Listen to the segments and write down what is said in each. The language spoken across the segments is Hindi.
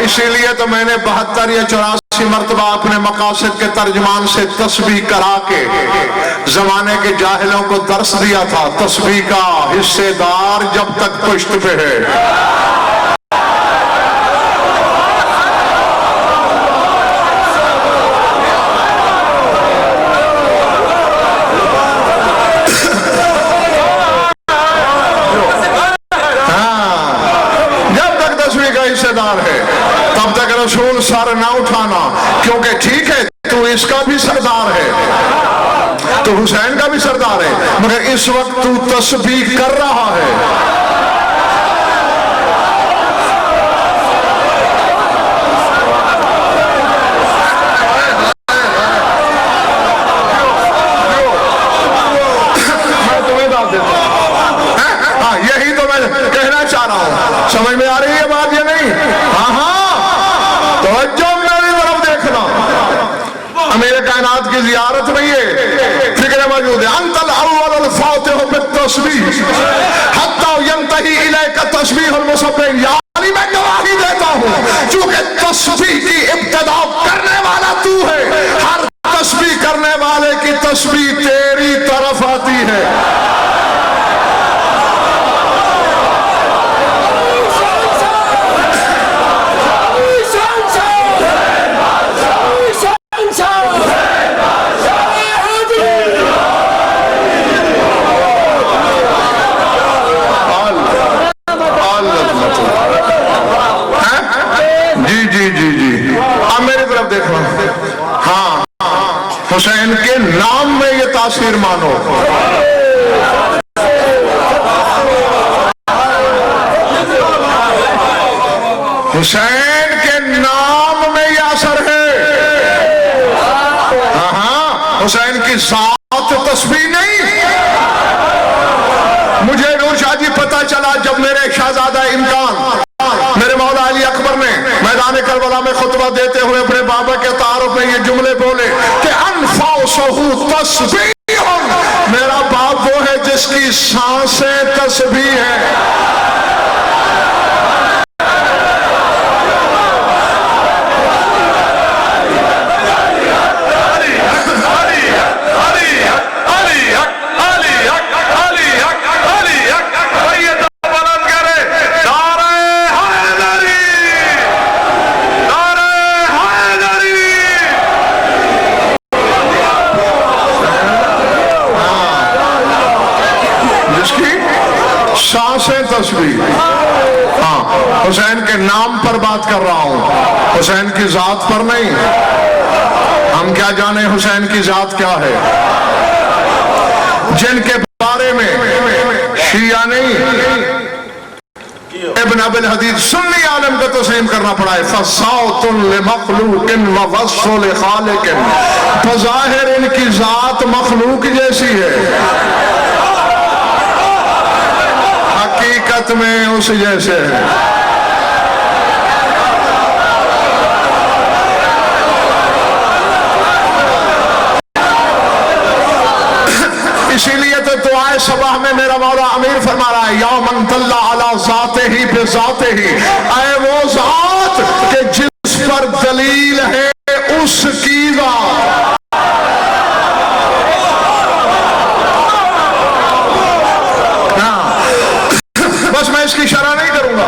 इसीलिए तो मैंने 72 या 84 मरतबा अपने मकासद के तर्जमान से तस्बीह करा के जमाने के जाहिलों को दर्स दिया था। तस्बीह का हिस्सेदार जब तक पुश्त पे है। है तब तक रसूल सर ना उठाना, क्योंकि ठीक है तू इसका भी सरदार है, तो हुसैन का भी सरदार है, मगर इस वक्त तू तस्बीह कर रहा है। मैं तुम्हें बात देता हूं, हाँ यही तो मैं कहना चाह रहा हूं। समझ में आ रही है बात या नहीं? अमीर कायनात की जियारत में ये फिक्र मौजूद है। अंतल अव्वल फातिह बित्तस्बीह हत्ता यंतही इलैका तस्बीहुल मुसब्बिह, यानी मैं गवाही देता हूं चूंकि तस्बीह की इब्तिदा करने वाला तू है, हर तस्बीह करने वाले की तस्बीह तेरी तरफ आती है। हाँ, हुसैन के नाम में ये तासीर मानो। हुसैन के नाम में ये असर है। हाँ, हुसैन की जात तस्बीह नहीं। मुझे नूर शाह जी पता चला जब मेरे शहजादा इम्कान मेरे मौला अली अकबर ने मैदान करबला में खुतबा देते हुए अपने बाबा के तारुफ में ये जुमले बोले कि अनफासहु तस्बीह, मेरा बाप वो है जिसकी सांसें तस्बीह है। सांसें तस्बीह। हाँ, हुसैन के नाम पर बात कर रहा हूं, हुसैन की जात पर नहीं। हम क्या जाने हुसैन की जात क्या है, जिनके बारे में शिया नहीं इब्न अबिल हदीद सुन्नी आलम को तस्लीम करना पड़ा है। फसाउतुन लिमखलूकिन व वस्फुन लिखालिकिन, बज़ाहिर इनकी जात मखलूक जैसी है, हकीकत में उस जैसे है। इसीलिए तो दुआए सबाह में मेरा मौला अमीर फरमा रहा है, या मन तल्ला अला ज़ाते ही पे ज़ाते ही, ऐ वो ज़ात के जिस पर दलील है उसकी ज़ात। बस मैं इसकी शरह नहीं करूंगा,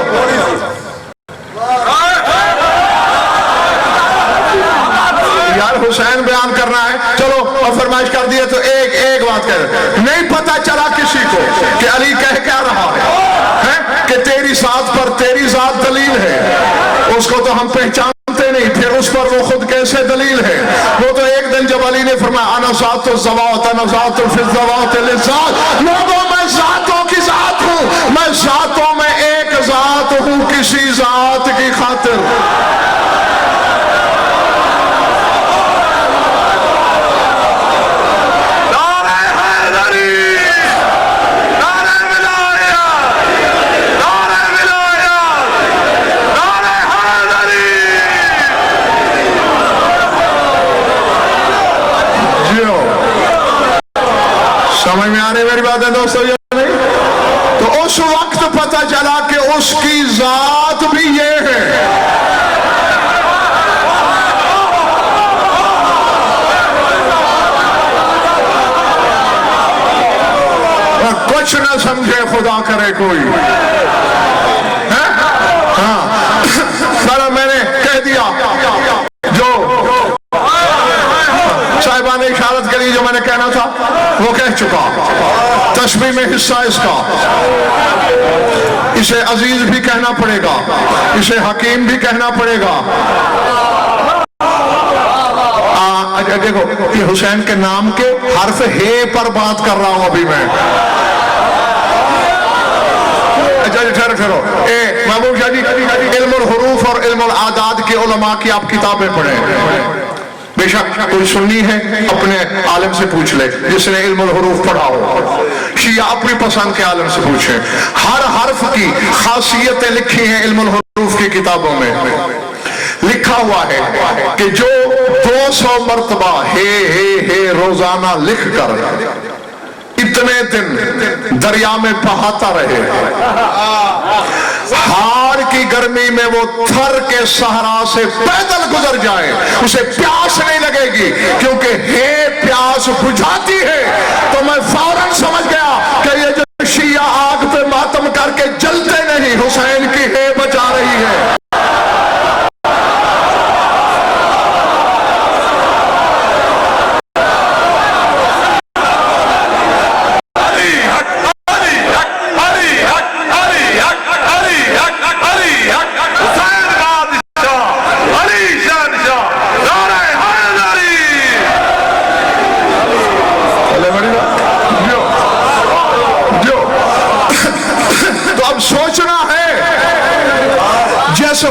यार हुसैन बयान करना है, चलो और फरमाइश कर दिए तो एक एक बात कर। नहीं पता चला किसी को कि अली कह क्या रहा है कि तेरी साथ पर तेरी जात दलील है, उसको तो हम पहचानते नहीं, फिर उस पर वो खुद कैसे दलील है। वो तो एक दिन जब अली ने फरमाया अना ज़ातु ज़वात अना ज़ातु फिल ज़वात लिज़ात, लोगों मैं जातों की जात हूं, मैं जातों में एक जात हूं किसी जात की खातिर। समझ में आ रही मेरी बात है दोस्तों या नहीं? तो उस वक्त पता चला कि उसकी जात भी ये है। न समझे खुदा करे कोई है? हाँ सर मैंने कह दिया जो साहिबा ने इशारत करी, जो मैंने कहना था वो कह चुका। तस्बीह में हिस्सा इसका, इसे अजीज भी कहना पड़ेगा, इसे हकीम भी कहना पड़ेगा। देखो ये हुसैन के नाम के हर्फ हे पर बात कर रहा हूं अभी मैं। ठहरो महबूब शाह जी, इल्मुल हुरूफ और इल्मुल आदाद के उलमा की आप किताबें पढ़ें। बेशक कोई सुन्नी है अपने आलिम से पूछ ले जिसने इल्मुल हुरूफ पढ़ा हो, शिया अपनी पसंद के आलिम से पूछे। हर हर्फ की खासियतें लिखी हैं इल्मुल हुरूफ की किताबों में। लिखा हुआ है कि जो 200 मरतबा हे रोजाना लिख कर इतने दिन दरिया में बहाता रहे, हार की गर्मी में वो थर के सहरा से पैदल गुजर जाए, उसे प्यास नहीं लगेगी, क्योंकि हे प्यास बुझाती है। तो मैं फौरन समझ गया कि ये जो शिया आग पे मातम करके जलते नहीं, हुसैन की हे बचा रही है।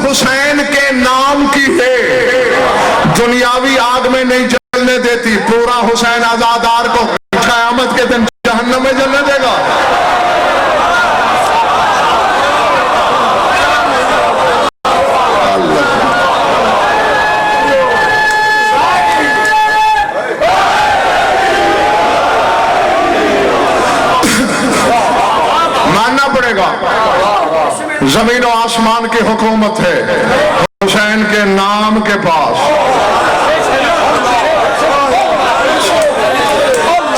हुसैन के नाम की है दुनियावी आग में नहीं जलने देती, पूरा हुसैन आजादार को क़यामत के दिन जहन्नम में जलने देगा। मानना पड़ेगा जमीन और आसमान की हुकूमत है हुसैन के नाम के पास।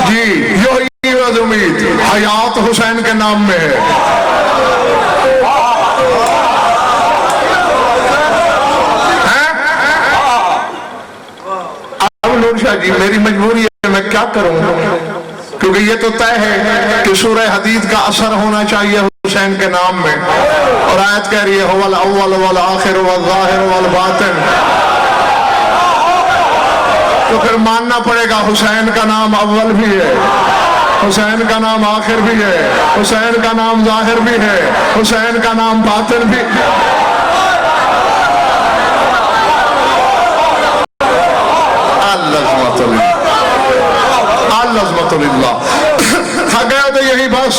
जी यही उम्मीद हयात हुसैन के नाम में है। अब नूर शाह जी मेरी मजबूरी है, मैं क्या करूं, क्योंकि ये तो तय है कि सूरह हदीद का असर होना चाहिए हुसैन के नाम में, और आयत कह रही है हुवल अव्वल वल आखिर वल ज़ाहिर वल बातिन। तो फिर मानना पड़ेगा हुसैन का नाम अव्वल भी है, हुसैन का नाम आखिर भी है, हुसैन का नाम ज़ाहिर भी है, हुसैन का नाम बातिन भी। अल्लाह थक गया तो यही बस।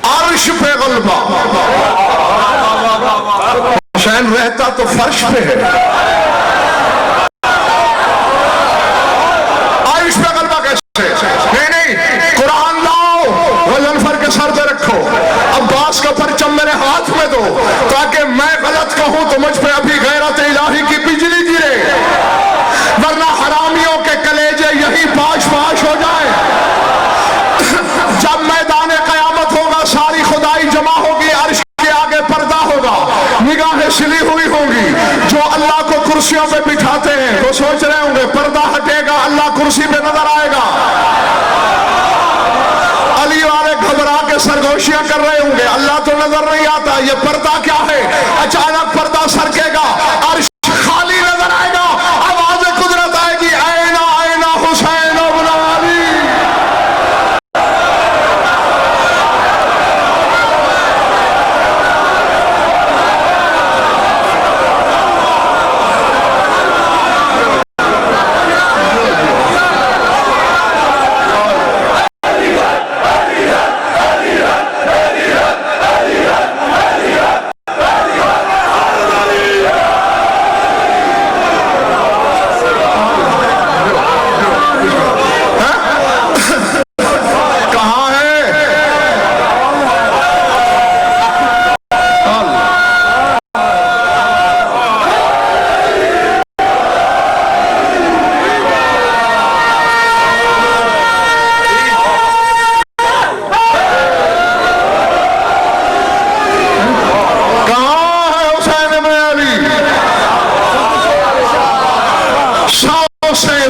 अर्श पे गलबा, हुसैन रहता तो फर्श पे है, अर्श पे गलबा कैसे? नहीं कुरान लाओ, वजन फर के सर पे रखो, अब्बास का परचम मेरे हाथ में दो, ताकि मैं गलत कहूं तो मुझ पे अभी गैरत इलाही की बिजली गिरे, वरना हरामियों के कलेजे यही पाश पाश हो जाए। जब मैदान कयामत होगा, सारी खुदाई जमा होगी, अर्श के आगे पर्दा होगा, निगाहें सिली हुई होंगी। जो अल्लाह को कुर्सियों पे बिठाते हैं वो सोच रहे होंगे पर्दा हटेगा, अल्लाह कुर्सी पे नजर आएगा। अली वाले घबरा के सरगोशियां कर रहे होंगे, अल्लाह तो नजर नहीं आता, ये पर्दा क्या है? अचानक पर्दा सरकेगा, अर्श खाली नजर आएगा, आवाज कुदरत आएगी, आईना आईना हुसैन इब्न अली।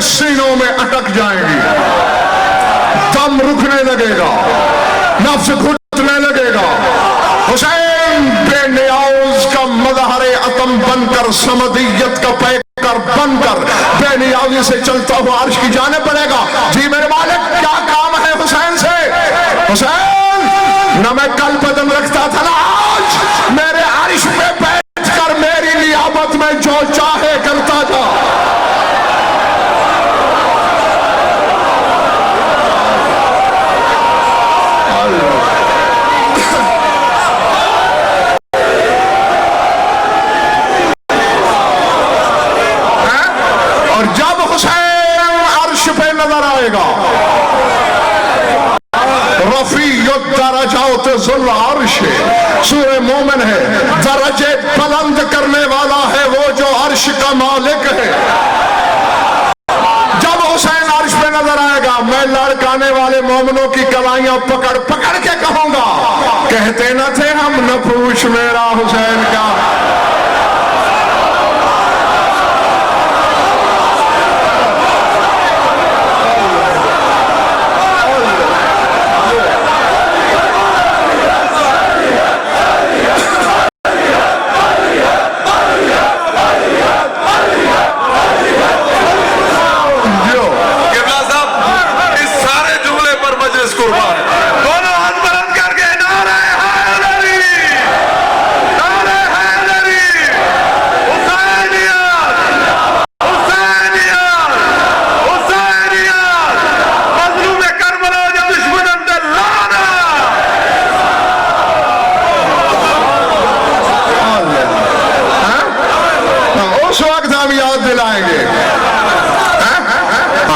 सीनों में अटक जाएंगी, दम रुकने लगेगा, नफ्स घुटने लगेगा। हुसैन बेनियाज का मज़हरे अतम बनकर, समदियत का पैकर बनकर बेनियाजी से चलता हुआ अर्श की जाने पड़ेगा। जी मेरे मालिक, क्या काम है हुसैन से? हुसैन, न मैं कल बदन रखता था ना आज, मेरे अर्श पे बैठकर मेरी नियामत में जो चाहे करता था। और जब हुसैन अर्श पे नजर आएगा, दरजात ज़ुल अर्श, सूरह मोमिन है, दरजे बुलंद करने वाला है वो जो अर्श का मालिक है। जब हुसैन अर्श पे नजर आएगा, मैं लड़काने वाले मोमिनों की कलाइयां पकड़ पकड़ के कहूंगा, कहते न थे हम न पूछ मेरा हुसैन का।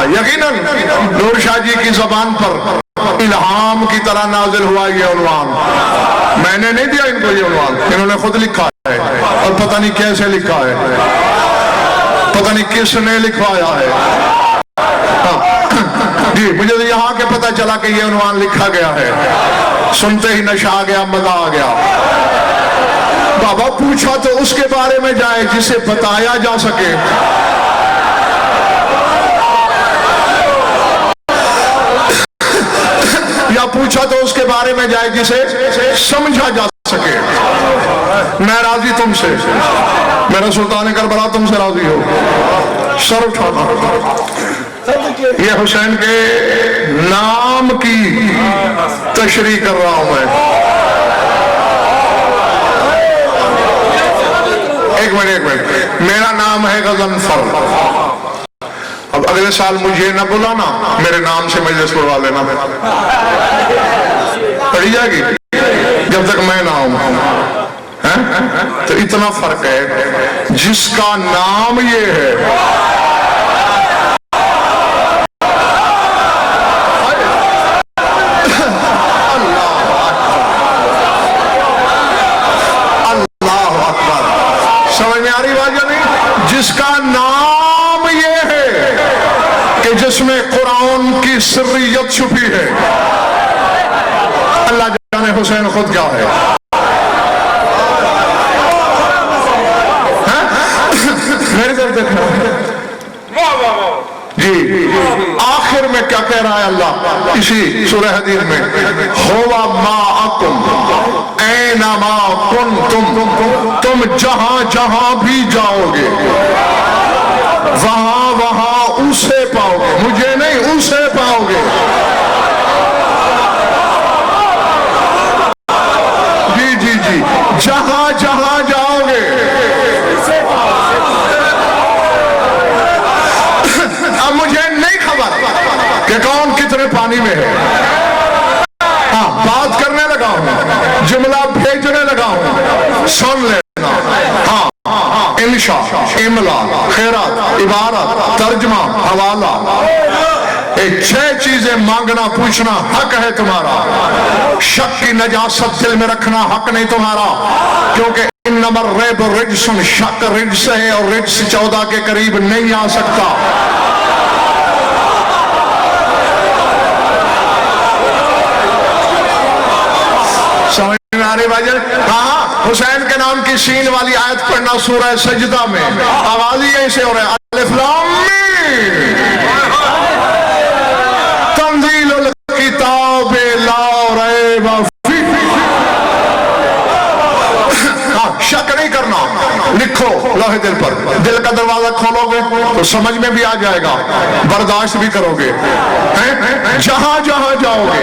यकीनन नूर शाह जी की जबान पर इल्हाम की तरह नाजिल हुआ ये उन्वान। मैंने नहीं दिया इनको ये उन्वान, इन्होंने खुद लिखा है और पता नहीं कैसे लिखा है, पता नहीं किसने लिखवाया है। जी मुझे तो यहाँ के पता चला कि ये उन्वान लिखा गया है, सुनते ही नशा आ गया, मजा आ गया। बाबा पूछा तो उसके बारे में जाए जिसे बताया जा सके, या पूछा तो उसके बारे में जाए जिसे समझा जा सके। मैं राजी तुमसे, मेरा सुल्तान करबला तुमसे राजी हो। सर उठाना, ये हुसैन के नाम की तशरीह कर रहा हूं मैं। एक मिनट, मेरा नाम है गजनफर। अब अगले साल मुझे न बुलाना, मेरे नाम से मजलिस बुलवा लेना, पड़ी जाएगी जब तक मैं ना आऊं। तो इतना फर्क है, जिसका नाम ये है, अल्लाह अकबर, समझ में आ रही बात या नहीं? जिसका नाम ये है कि जिसमें कुरान की सिर्रियत छुपी है। अल्लाह जाने हुसैन खुद क्या है। मेरी तरफ देखना जी। आखिर में क्या कह रहा है अल्लाह इसी सूरह हदीद में, होवा माअकुम ऐना मा कुंतुम, तुम जहां जहां भी जाओगे वहां वहां उसे पाओगे, मुझे नहीं उसे पाओगे। जी जी जी, जहां जहां जाओगे। अब मुझे नहीं खबर कि कौन कितने पानी में है। हाँ, बात करने लगा हूं, जुमला भेजने लगा हूं, सुन लेना। हाँ, इंशा, इमला, खैरात, इबारत, तर्जमा, हवाला, ये 6 चीजें मांगना पूछना हक है तुम्हारा। शक की नजासत दिल में रखना हक नहीं तुम्हारा, क्योंकि इन्नमर रैब रिज्सन, शक रिज्स है और रिज्स 14 के करीब नहीं आ सकता। समझ में आ रही भाईजान? हाँ, हुसैन के नाम की सीन वाली आयत पढ़ना सूरह सजदा में, आवाज ही ऐसे हो रहा है, अलिफ लाम मीम। किताब ला रैब फीह, शक नहीं करना, लिखो लोहे दिल पर। दिल का दरवाजा खोलोगे तो समझ में भी आ जाएगा, बर्दाश्त भी करोगे, हैं? जहां जहां जाओगे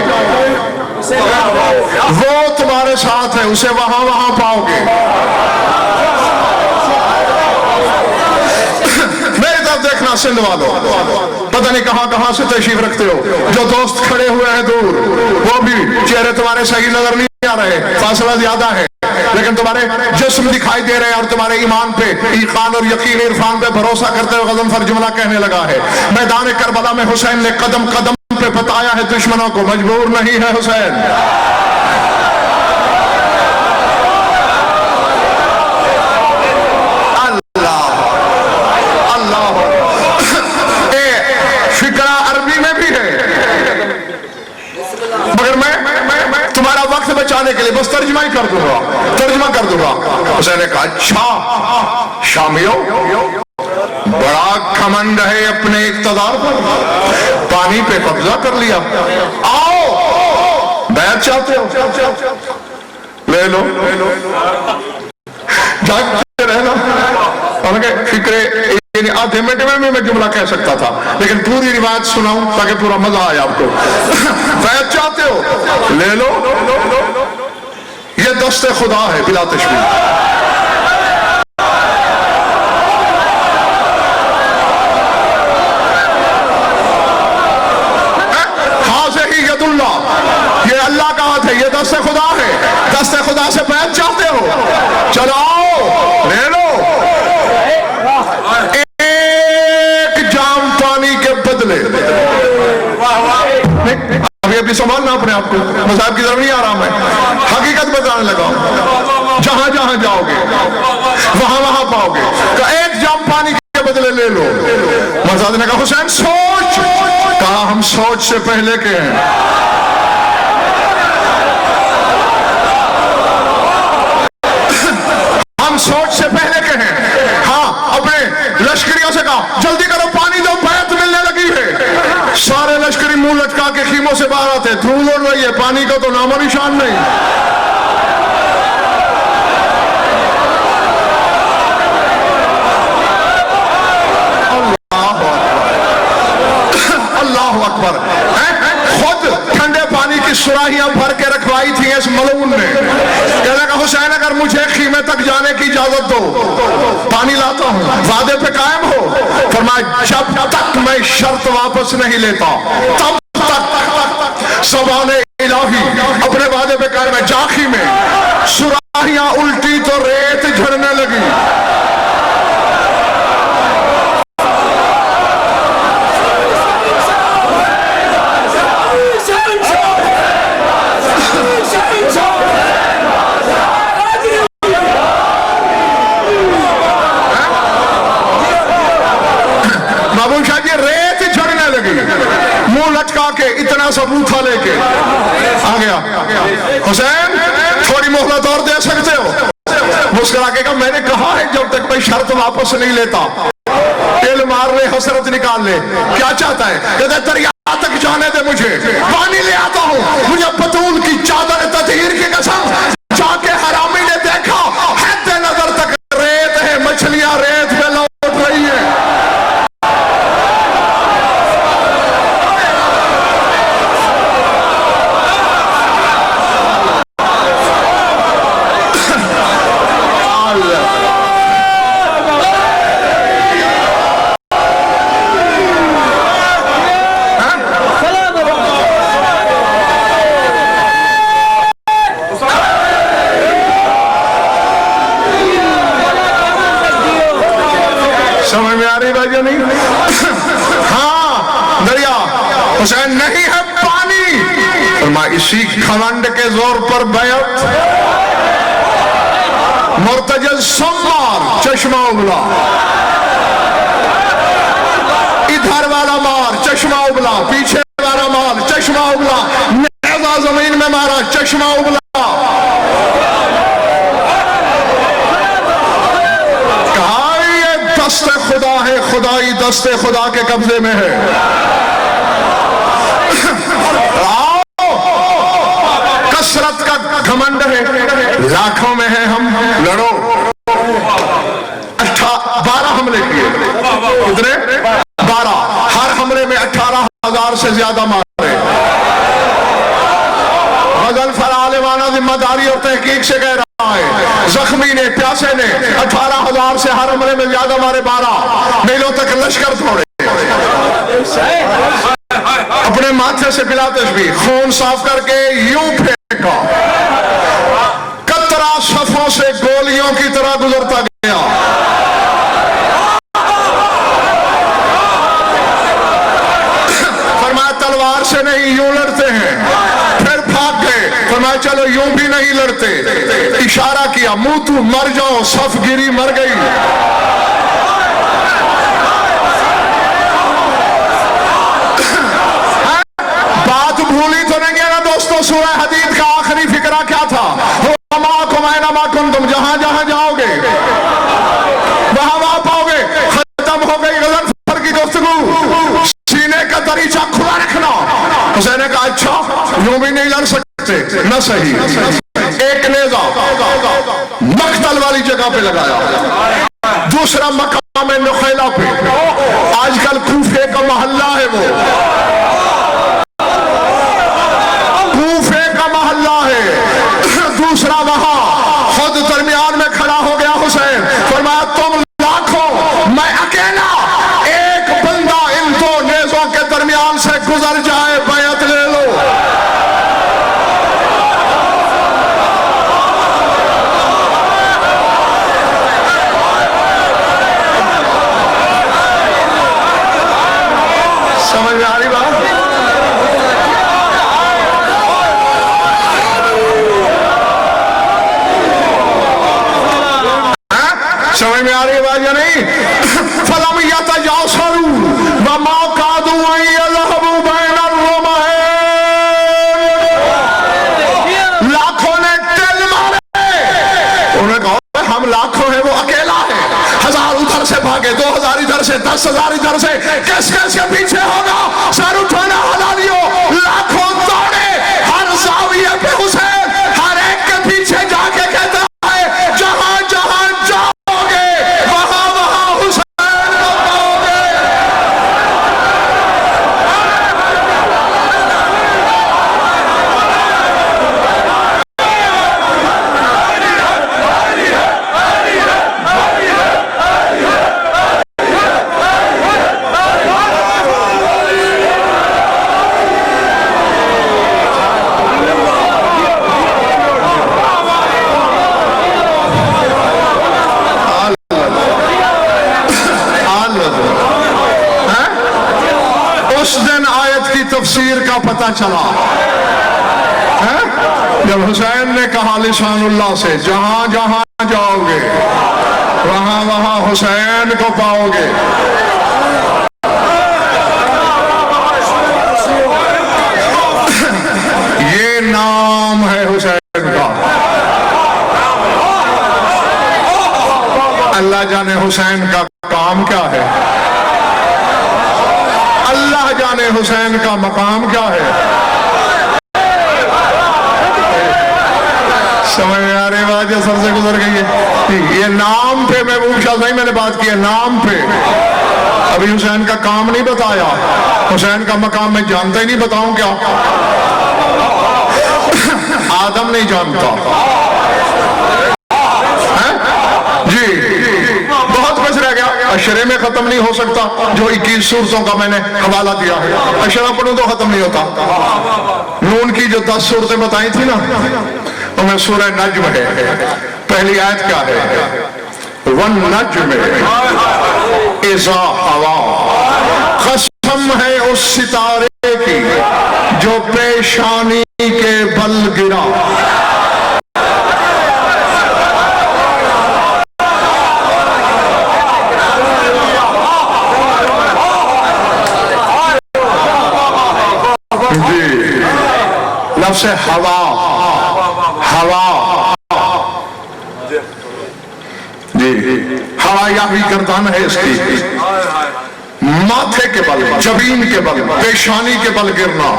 वो तुम्हारे साथ है, उसे वहां वहां पाओगे। मेरी तरफ देखना सिंध वालों, पता नहीं कहां कहां से तशरीफ रखते हो, जो दोस्त खड़े हुए हैं दूर, वो भी चेहरे तुम्हारे सही नजर नहीं आ रहे, फासला ज्यादा है, लेकिन तुम्हारे जिस्म दिखाई दे रहे हैं और तुम्हारे ईमान पे, ईमान और यकीन इरफान पे भरोसा करते हुए गज़नफर जुमला कहने लगा है। मैदान करबला में हुसैन ने कदम कदम पे बताया है दुश्मनों को, मजबूर नहीं है हुसैन। अल्लाह अल्लाह, फिक्रा अरबी में भी है, मगर मैं तुम्हारा वक्त बचाने के लिए बस तर्जमा ही कर दूंगा, तर्जमा कर दूंगा। हुसैन ने कहा अच्छा शामियों, बड़ा घमंड है अपने इक़्तिदार पर, पानी पे कब्जा कर लिया, आओ बैठ चाहते हो ले लो, जागते रहना। फिक्रे आधे मिनट में भी मैं जुमला कह सकता था, लेकिन पूरी रिवायत सुनाऊं ताकि पूरा मजा आए आपको। बैठ चाहते हो ले लो, ये दस्ते खुदा है बिला तशबीह। हाज़े ही यदुल्लाह, ये अल्लाह का हाथ है, ये दस्ते खुदा है, दस्ते खुदा से बैठ चाहते हो, चलो आओ ले लो। अभी अभी संभालना अपने आप को, मज़ाक की तरफ नहीं आ रहा मैं, हकीकत बताने लगा। जहां जहां जाओगे वहां वहां पाओगे, तो एक जाम पानी के बदले ले लो। मज़ाक ने कहा हुसैन सोच, कहा हम सोच से पहले के हैं। हम सोच से पहले के हैं। हाँ, अपने लश्करियों से कहा जल्दी करो पानी दो, बैत मिलने लगी है। सारे लश्करी मुंह लटका के खीमों से बाहर आते, धूल उड़ रही है, पानी का तो नामो निशान नहीं। अल्लाह अकबर। खुद ठंडे पानी की सुराहियां भर के रखवाई थी इस मलून ने। कहने लगा हुसैन अगर मुझे खीमे तक जाने की इजाजत दो, पानी लाता हूं, वादे पे कायम हो। फरमाया जब तक मैं शर्त वापस नहीं लेता तब तक सवाले इलाही अपने वादे पे कायम है। जाखी में सुराहियां उल्टी तो रेत झड़ने लगी। के इतना सबूत लेके आ गया। हुसैन थोड़ी मोहलत और दे सकते हो? मुस्कुरा के कहा मैंने कहा है जब तक मैं शर्त वापस नहीं लेता। तेल मार ले, हसरत निकाल ले। क्या चाहता है? कहता है दरिया तक जाने दे, मुझे पानी ले आता हूं। मुझे बतूल की चादर ततहीर की कसम, जाके हरामी ने देखा हद नजर तक रेत है, मछलियां रेत पे लौट रही है। समझ में आ रही बात या नहीं? हाँ, दरिया हुसैन नहीं है पानी। फरमाया इसी खमंड के जोर पर बैत मुर्तजज सोमवार चश्मा उबला, इधर वाला मार चश्मा उबला, पीछे वाला मार चश्मा उबला, नेज़ा जमीन में मारा चश्मा उबला। दस्ते खुदा है, खुदाई दस्ते खुदा के कब्जे में है। आओ लाखों में है हम, लड़ो। 12 हमले किए, कितने? 12। हर हमले में 18,000 से ज्यादा मारे। गजल फरालेवाना जिम्मेदारी और तहकीक से कह रहा है, जख्मी ने, प्यासे ने 18,000 से हर हमले में ज्यादा मारे। 12 मीलों तक लश्कर छोड़े, अपने माथे से बिला तस्बीह खून साफ करके यूं फेंका, कतरा सफों से गोलियों की तरह गुजरता गया। फरमाया तलवार से नहीं, यूं लड़ते हैं। फिर भाग गए, फरमाया चलो यूं भी नहीं लड़ते। इशारा किया, मुंह तू मर जाओ, सफगिरी मर गई। भूली तो नहीं है ना दोस्तों, सूरह हदीद का आखिरी फिक्रा क्या था? तुम जहां जहां जाओगे वहां वहां पाओगे। खत्म हो गई गजनफर की गुफ्तगू, सीने का दरीचा खुला रखना। हुसैन ने कहा अच्छा यूं भी नहीं लड़ सकते, न सही। एक नेज़ा मक्तल वाली जगह पे लगाया, दूसरा मकाम नुखैला पे, आजकल कूफे का मोहल्ला है, वो दूसरा वहां खुद दरमियान में खड़ा हो गया हुसैन। फरमाया तुम लाखों, मैं अकेला। एक बंदा इन दो नेज़ों के दरमियान से गुजर जाए, बैत ले लो। समझ में आ रही बात? समझ में आ रही है बात या नहीं? फलम यतजासरू व मा कादू अन यज़हबू बैना रुमैन। लाखों ने तिल मारे, उन्होंने कहा हम लाखों हैं, वो अकेला है। 1000 उधर से भागे, 2000 इधर से, 10,000 इधर से, किस किस के पीछे होगा? सर उठाना हला लियो। लाखों दौड़े, हर ज़ाविये पे हुसैन, हर एक के पीछे जाके कहता है जहां जहां जाओगे वहां वहां हुसैन को पाओगे। उस दिन आयत की तफसीर का पता चला है जब हुसैन ने कहा लिसानुल्लाह से जहां जहां जाओगे वहां वहां हुसैन को पाओगे। ये नाम है हुसैन का। अल्लाह जाने हुसैन का काम क्या है, अल्लाह जाने हुसैन का मकाम क्या है। समझ में आ रही बात? सर से गुजर गई है। ये नाम पे महबूब शाह साहब मैंने बात की है, नाम पे। अभी हुसैन का काम नहीं बताया, हुसैन का मकाम मैं जानता ही नहीं, बताऊं क्या? आदम नहीं जानता है जी, बहुत कुछ रह गया। अशरे में खत्म नहीं हो सकता, जो 21 सूरतों का मैंने हवाला दिया है। अशरा पढ़ूं तो खत्म नहीं होता। नून की जो 10 सूरतें बताई थी ना, उनमें सूरह नज्म है। पहली आयत क्या है? वन नज्म इज़ा हवा, कसम है उस सितारे की जो पेशानी के बल गिरा। लफ्ज़ हवा, हवा जी, हवा या भी गर्दन है इसकी, माथे के बल, जबीन के बल, पेशानी के बल गिरना।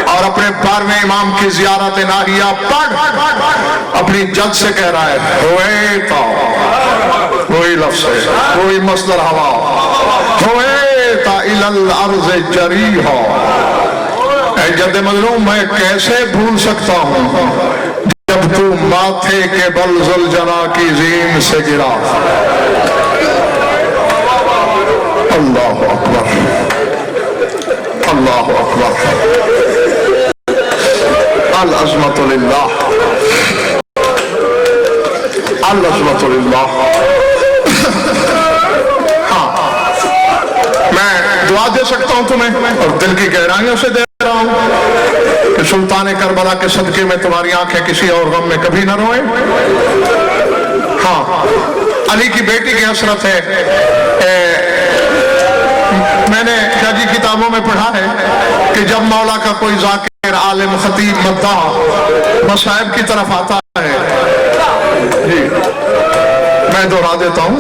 और अपने 12वें इमाम की ज़ियारत नाहिया पढ़, अपनी जद से कह रहा है होए तो कोई लफ्ज़ है, कोई मसदर हवा होए ता इलल अर्ज़ जरी हो। जद मजलूम मैं कैसे भूल सकता हूँ जब तू माथे के बल ज़ुलजना की ज़ीन से गिरा। अल्लाह अकबर, अल्लाह अकबर, अल अज़मतु लिल्लाह, अल अज़मतु लिल्लाह। हाँ, मैं दुआ दे सकता हूँ तुम्हें और दिल की गहराइयों से दे रहा हूँ कि सुल्तान करबला के सदके में तुम्हारी आंखें किसी और गम में कभी ना रोए। हाँ, अली की बेटी की हसरत है। मैंने शादी किताबों में पढ़ा है कि जब मौला का कोई जाकिर आलिम खतीब मद्दाह मसाइब की तरफ आता है, जी मैं दोहरा देता हूँ,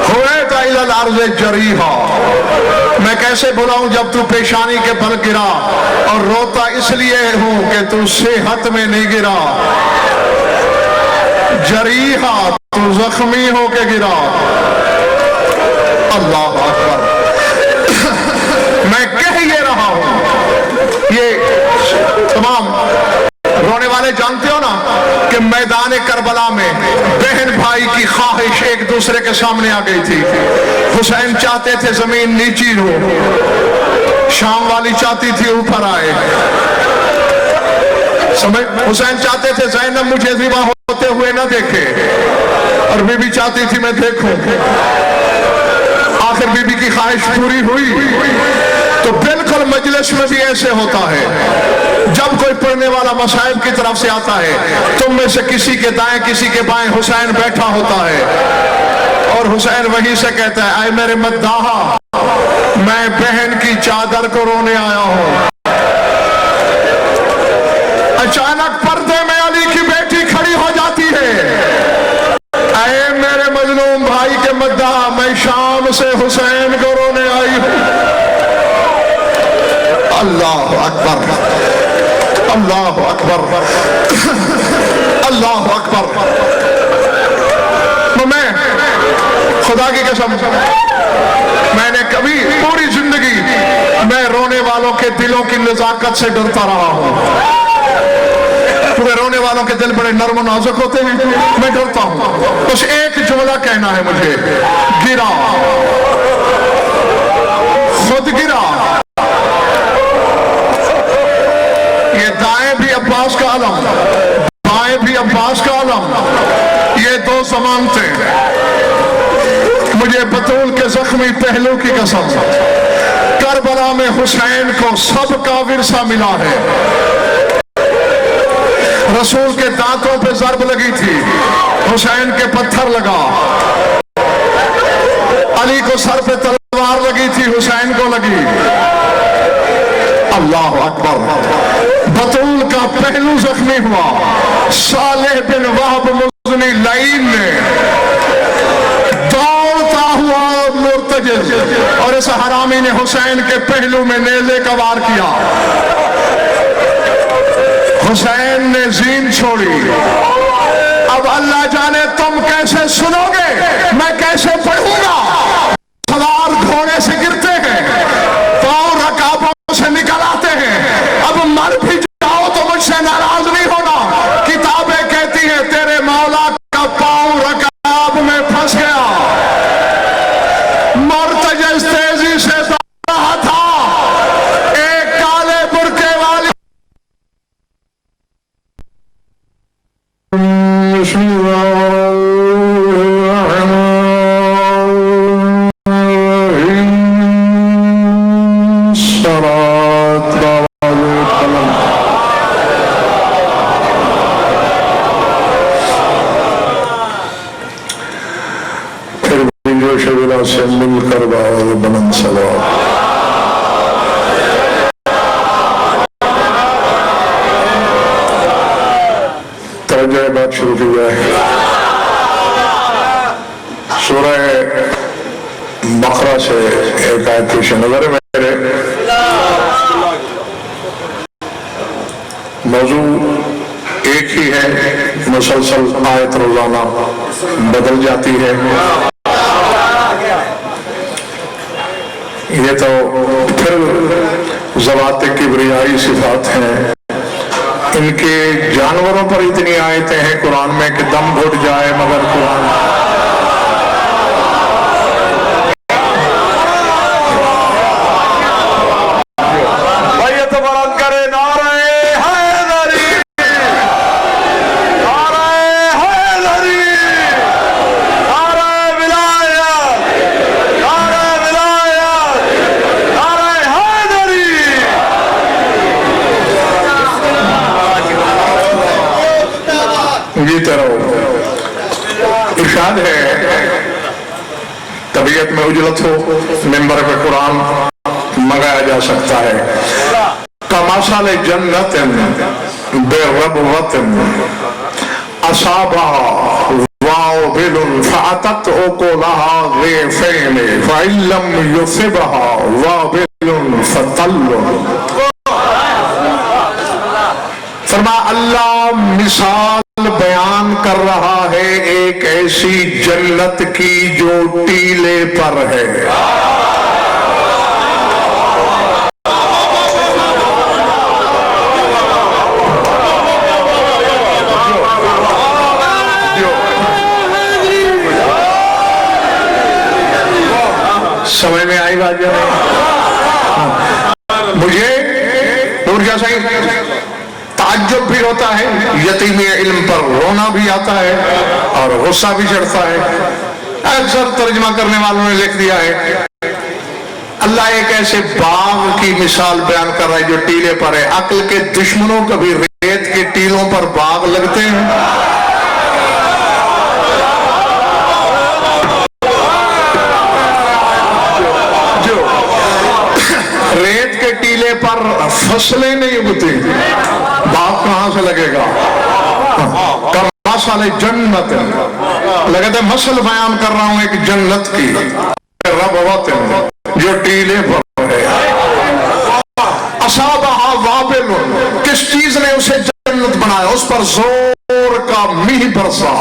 होए ताइलल अर्ज़ जरी हो। मैं कैसे बुलाऊं जब तू पेशानी के बल गिरा, और रोता इसलिए हूं कि तू सेहत में नहीं गिरा। जरीहा, तू जख्मी होके गिरा। अल्लाह अकबर। मैं कह ये रहा हूं, ये तमाम रोने वाले जानते हो ना कि मैदान करबला में बहन भाई की ख्वाहिश एक दूसरे के सामने आ गई थी। हुसैन चाहते थे जमीन नीची हो, शाम वाली चाहती थी ऊपर आए। समझ, हुसैन चाहते थे ज़ैनब मुझे ज़िबा होते हुए न देखे, और बीबी चाहती थी मैं देखूं। आखिर बीबी की ख्वाहिश पूरी हुई। तो बिल्कुल मजलिस में भी ऐसे होता है, जब कोई पढ़ने वाला मसाइब की तरफ से आता है, तुम में से किसी के दाएं किसी के बाएं हुसैन बैठा होता है, और हुसैन वहीं से कहता है आए मेरे मद्दाहा, मैं बहन की चादर को रोने आया हूं। अचानक पर्दे में अली की बेटी खड़ी हो जाती है, आए मेरे मजलूम भाई के मद्दाहा, मैं शाम से हुसैन को रोने आई हूं। अल्लाह अकबर, अल्लाह अकबर, अल्लाह अकबर। तो मैं खुदा की कसम, मैंने कभी पूरी जिंदगी मैं रोने वालों के दिलों की नजाकत से डरता रहा हूं, क्योंकि रोने वालों के दिल बड़े नर्म और नाजुक होते हैं। मैं डरता हूं। बस एक जुमला कहना है मुझे, गिरा, खुद गिरा। ये दाएं भी अब्बास का आलम, बाएं भी अब्बास का आलम, ये दो जमानते। मुझे बतूल के जख्मी पहलू की कसम, करबला में हुसैन को सबका विरसा मिला है। रसूल के दांतों पे जरब लगी थी, हुसैन के पत्थर लगा। अली को सर पे तलवार लगी थी, हुसैन को लगी। अल्लाह अकबर। बतूल का पहलू जख्मी हुआ, सालेह बिन वहब मुज़नी लाइन ने दौड़ता हुआ मुर्तजिज, और इस हरामी ने हुसैन के पहलू में नेज़े का वार किया। हुसैन ने जीन छोड़ी। अब अल्लाह जाने तुम कैसे सुनोगे, मैं कैसे पढ़ूंगा। सवार घोड़े से गिरते हैं, पांव रकाबों से निकल आते हैं। अब मर भी जाओ तो मुझसे नाराज नहीं होना। किताबें कहती हैं तेरे मौला का पांव रकाब में फंस गया। मुर्तजिज़ तेजी से दौड़ रहा था, एक काले बुर्के वाली से मिलकर बनन सवाब। तरह बात शुरू की जाए। सूरह बकरा से एक आयत पेश नजर में मौजू एक ही है, मुसलसल आयत रोजाना बदल जाती है। ये तो फिर ज़वात किब्रियाई सिफात हैं। इनके जानवरों पर इतनी आयतें हैं कुरान में कि दम घुट जाए, मगर कुरान इरशाद है, तबीयत में उजलत हो मिंबर पे कुरान मंगाया जा सकता है। कमासाल जन्नतिन बेरबवतिन असाबा वाबिलुन फअतत उकुलहा ज़ैफ़ैन फ़इल्लम युसिबहा वाबिलुन फ़तल्लुन। फरमा अल्लाह मिसाल बयान कर रहा है एक ऐसी जन्नत की जो टीले पर है। समझ में आई बात? मुझे ऊर्जा सही ताज्जुब भी होता है, यतीमी इल्म पर रोना भी आता है और गुस्सा भी चढ़ता है। अक्सर तर्जमा करने वालों ने लिख दिया है अल्लाह एक ऐसे बाग की मिसाल बयान कर रहा है जो टीले पर है। अक्ल के दुश्मनों कभी रेत के टीलों पर बाग लगते हैं? जो रेत के टीले पर फसलें नहीं उगती, बाग कहां से लगेगा? कमासाले जन्नत लगता है मसल बयान कर रहा हूं एक जन्नत की, रब जो टीले पर है। असाबहा वाबिलुन, किस चीज ने उसे जन्नत बनाया? उस पर जोर का मीह बरसा,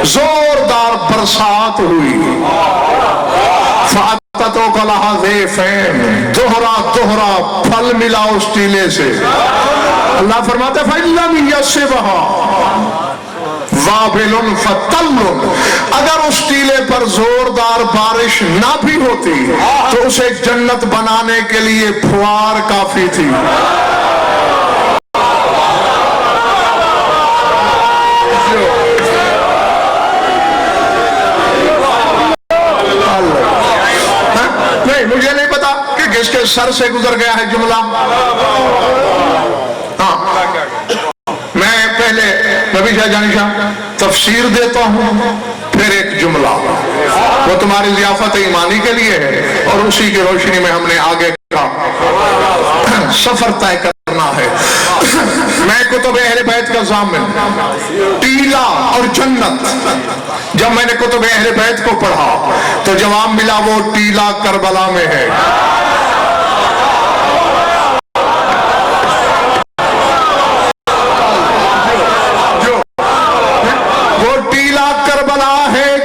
जोरदार बरसात हुई। फअततो कलहा ज़ैफ़ैन, दोहरा दोहरा फल मिला उस टीले से। अल्लाह फरमाता है फ़इल्लम युसिबहा वाबिलुन फ़तल्लुन, अगर उस टीले पर जोरदार बारिश ना भी होती तो उसे जन्नत बनाने के लिए फुआर काफी थी। नहीं, मुझे नहीं पता कि किसके सर से गुजर गया है जुमला। हाँ, मैं पहले नबी शाह जानी शाह तफसीर देता हूं, फिर एक जुमला, वो तुम्हारी ज़ियाफ़त ईमानी के लिए है और उसी की रोशनी में हमने आगे का सफर तय करना है। मैं कुतुब अहले बैत का ज़ामिन, टीला और जन्नत, जब मैंने कुतुब अहले बैत को पढ़ा तो जवाब मिला वो टीला करबला में है।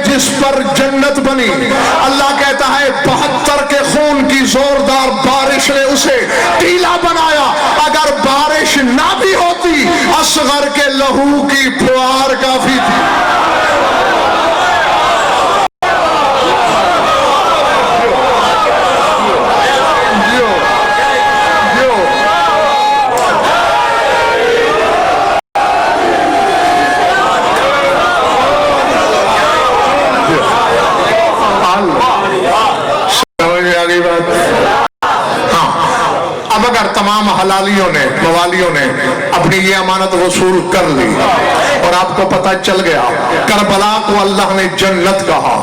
जिस पर जन्नत बनी। अल्लाह कहता है 72 के खून की जोरदार बारिश ने उसे टीला बनाया। अगर बारिश ना भी होती असगर के लहू की फुहार काफी थी। अब अगर तमाम हलालियों ने मवालियों ने अपनी ये अमानत वसूल कर ली और आपको पता चल गया करबला को अल्लाह ने जन्नत कहा,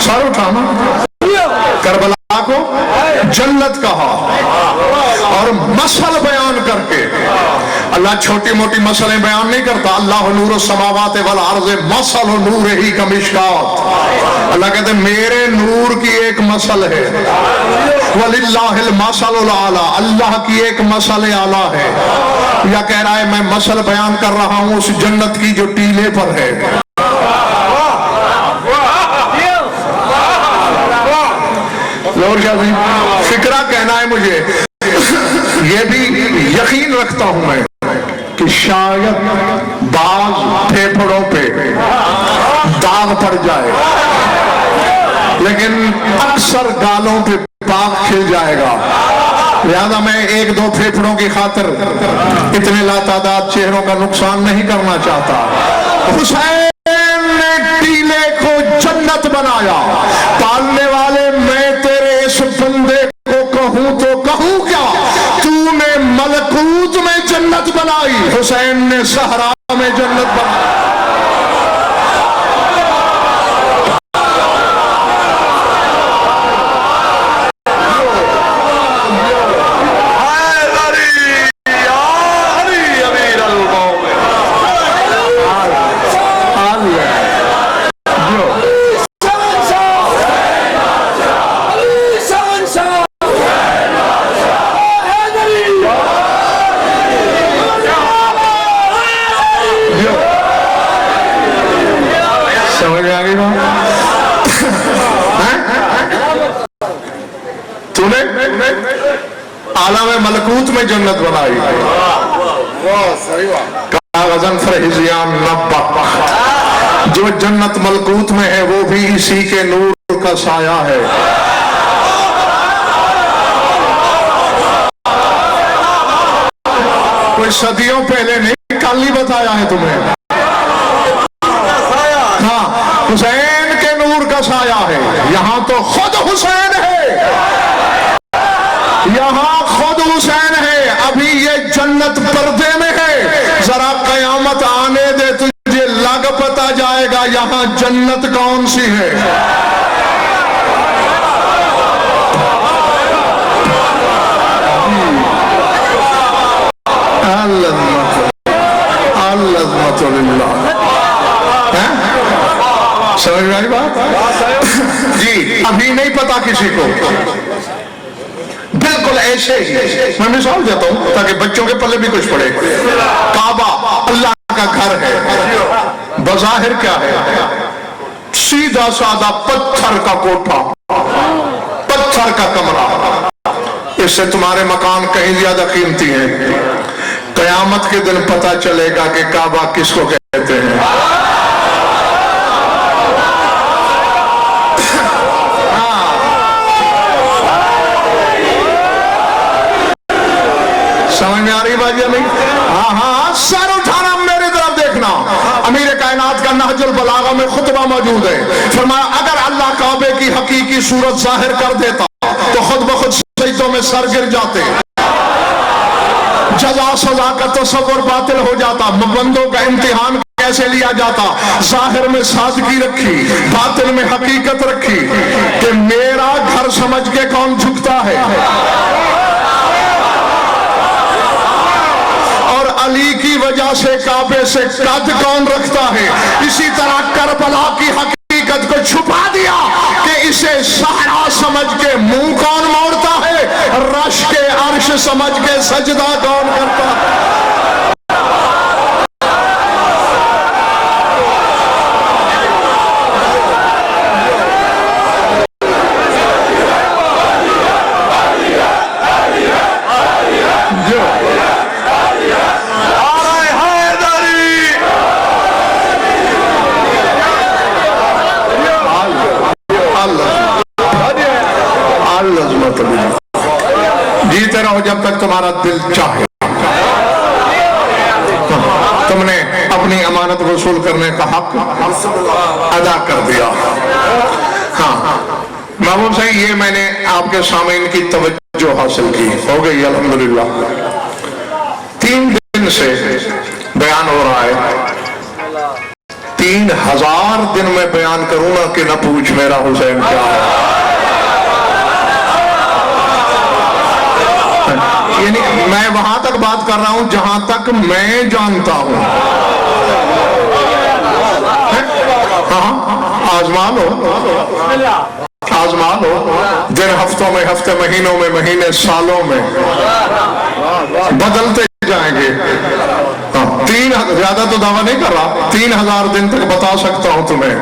सर उठाना, करबला को जन्नत कहा। और मसल बयान करके अल्लाह छोटी मोटी मसलें बयान नहीं करता। अल्लाह नूर समावात वल अर्ज़ मसल नूर ही का मिशकात। अल्लाह कहते मेरे नूर की एक मसल है, वलिल्लाहिल मसलुल आला, अल्लाह की एक मसल आला है। या कह रहा है मैं मसल बयान कर रहा हूं उस जन्नत की जो टीले पर है। फिक्रा कहना है मुझे, ये भी यकीन रखता हूं मैं कि शायद बाज फेफड़ों पे दाग पड़ जाए, लेकिन अक्सर गालों पे पाक खिल जाएगा। लिहाजा मैं एक दो फेफड़ों की खातिर इतने लातादाद चेहरों का नुकसान नहीं करना चाहता। हुसैन ने टीले को जन्नत बनाया। पालने वाले मैं तेरे इस बंदे को कहूं तो कहूं क्या, तूने मलकूत में जन्नत बनाई, हुसैन ने सहरा में जन्नत बनाई। तूने आलम मलकूत में जन्नत बनाई। कागज़न फरहिज़ियान नब्बा, जो जन्नत मलकूत में है वो भी इसी के नूर का साया है। कोई सदियों पहले नहीं, कल ही बताया है तुम्हें। हाँ, हुसैन के नूर का साया है। यहां तो खुद हुसैन है, यहां खुद हुसैन है। अभी ये जन्नत पर्दे में है, जरा कयामत आने दे, तुझे लग पता जाएगा यहां जन्नत कौन सी है। समझ में आई बात जी? अभी नहीं पता किसी को। बिल्कुल ऐसे ही मैं मिसाल देता हूं ताकि बच्चों के पल्ले भी कुछ पड़े। काबा अल्लाह का घर है, बज़ाहिर क्या है? सीधा साधा पत्थर का कोठा, पत्थर का कमरा। इससे तुम्हारे मकान कहीं ज्यादा कीमती हैं। कयामत के दिन पता चलेगा कि काबा किसको कहते हैं। समझ में आ रही बात या नहीं? हाँ हाँ, सर उठाना, मेरी तरफ देखना। अमीर कायनात का नहजुल बलागा में खुतबा मौजूद है। फरमाया अगर अल्लाह काबे की हकीकी सूरत जाहिर कर देता तो खुद ब खुद सजदों में सर गिर जाते, जजा सजा का तसव्वुर बातिल हो जाता, बंदों का इम्तिहान कैसे लिया जाता। जाहिर में सादगी रखी, बातिल में हकीकत रखी कि मेरा घर समझ के कौन झुकता है और अली की वजह से काबे से कद कौन रखता है। इसी तरह करबला की हकीकत को छुपा दिया कि इसे सहरा समझ के मुंह कौन मोड़ता है, रश के अर्श समझ के सजदा कौन करता है। जीते रहो जब तक तुम्हारा दिल चाहे। तुमने अपनी अमानत वसूल करने का हक अदा कर दिया। हाँ महबूब साहब, ये मैंने आपके सामने इनकी तवज्जो हासिल की, हो गई अल्हम्दुलिल्लाह। 3 दिन से बयान हो रहा है, 3000 दिन में बयान करूं ना कि न पूछ मेरा हुसैन क्या है। यानी मैं वहां तक बात कर रहा हूं जहां तक मैं जानता हूं। हाँ, आजमा लो, आजमा लो। दिन हफ्तों में, हफ्ते महीनों में, महीने सालों में बदलते जाएंगे। हाँ, 3 ज्यादा तो दावा नहीं कर रहा, 3000 दिन तक बता सकता हूं तुम्हें।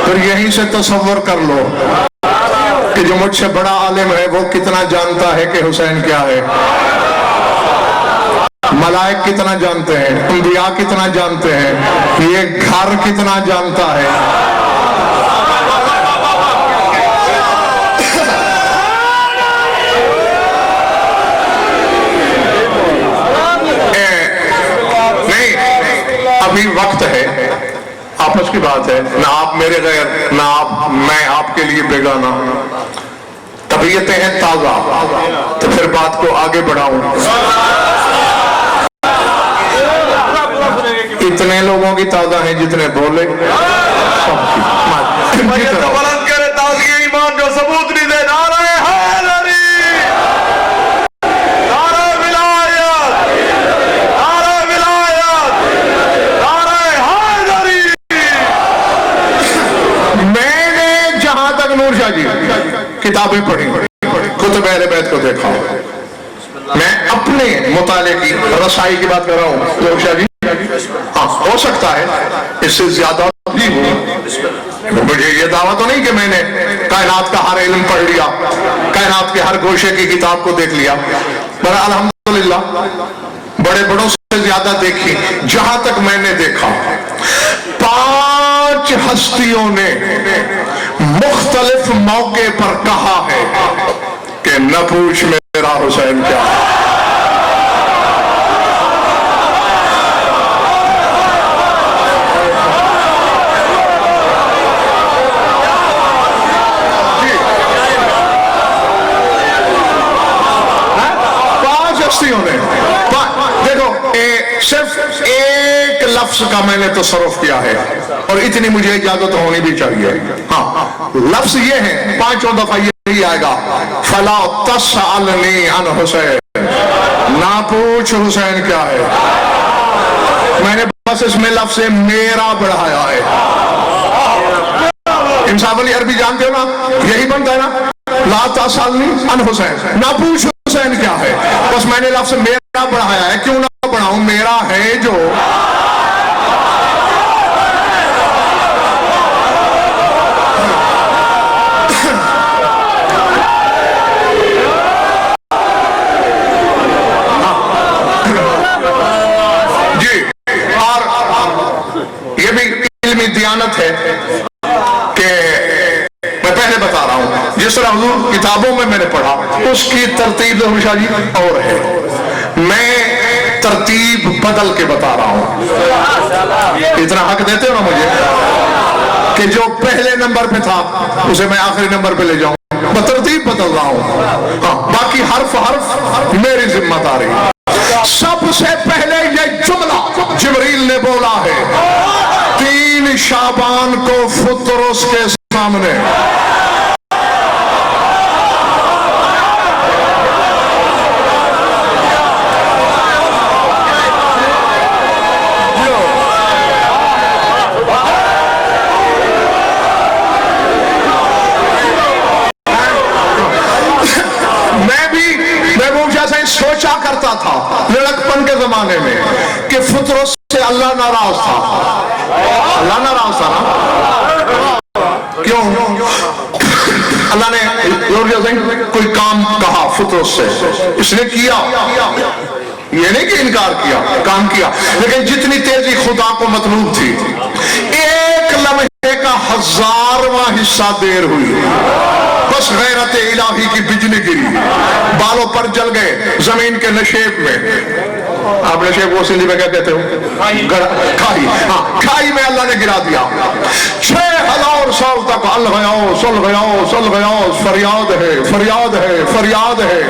फिर यहीं से तसव्वुर कर लो कि जो मुझसे बड़ा आलिम है वो कितना जानता है कि हुसैन क्या है, मलाइक कितना जानते हैं, अंबिया कितना जानते हैं, ये घर कितना जानता है। नहीं, अभी वक्त है, आपस की बात है, ना आप मेरे गैर, ना आप मैं आपके लिए बेगाना। तबीयतें हैं ताजा, तो फिर बात को आगे बढ़ाऊं। इतने लोगों की ताजा है जितने बोले, ईमान जो सबूत नहीं दे, नारे हैदरी, नारे विलायत, नारे विलायत, नारे हैदरी। मैंने जहां तक नूर शाह जी किताबें पढ़ी, कुतुब अहले बैत को देखा, मैं अपने मुताले की रसाई की बात कर रहा हूं नूर शाह जी। हाँ, हो सकता है इससे ज्यादा भी हो। मुझे ये दावा तो नहीं कि मैंने कायनात का हर इल्म पढ़ लिया, कायनात के हर गोशे की किताब को देख लिया, पर अल्हम्दुलिल्लाह बड़े बड़ों से ज्यादा देखी। जहां तक मैंने देखा, 5 हस्तियों ने मुख्तलिफ मौके पर कहा है कि न पूछ मेरा हुसैन क्या है। देखो, सिर्फ एक लफ्ज का मैंने तसर्रुफ किया है और इतनी मुझे इजाजत होनी भी चाहिए। हाँ, लफ्ज ये है, 5 दफा यही आएगा, फला तसअलनी अन हुसैन, ना पूछ हुसैन क्या है। मैंने बस इसमें लफ्ज से मेरा बढ़ाया है। इंसाफ अली अरबी जानते हो ना, यही बनता है ना, ला तसअलनी अन हुसैन, ना पूछ हुसैन क्या है। बस मैंने लफ्ज मेरा बढ़ाया है, क्यों ना बढ़ाऊं, मेरा है जो। जी, और ये भी इल्मी दियानत है कि मैं पहले बता रहा हूं, जिस तरह हुजूर किताबों में मैंने पढ़ा उसकी तरतीब शाह जी और है, मैं तरतीब बदल के बता रहा हूं। इतना हक देते हो ना मुझे कि जो पहले नंबर पे था उसे मैं आखिरी नंबर पे ले जाऊं, मैं तरतीब बदल रहा हूं। हाँ, बाकी हर्फ हर्फ मेरी जिम्मेदारी। सबसे पहले ये जुमला जिब्रील ने बोला है 3 शाबान को फुतरुस के सामने। सोचा करता था लड़कपन के जमाने में कि फुतरत से अल्लाह नाराज था। अल्लाह नाराज था ना, क्यों? अल्लाह ने कोई काम कहा फुतरत से, इसने किया, ये नहीं कि इनकार किया, काम किया, लेकिन जितनी तेजी खुदा को मतलूब थी, 1 लम्हे का 1000वां हिस्सा देर हुई, बस गैरत इलाही की बिजली गिरी, बालों पर जल गए, जमीन के नशेब में। आप नशेब को सिंधी में क्या कहते हो? खाई। हाँ, खाई में अल्लाह ने गिरा दिया। 6000 साल तक अल गयाओ सल गयाओ सल गयाओ, फरियाद है फरियाद है फरियाद है।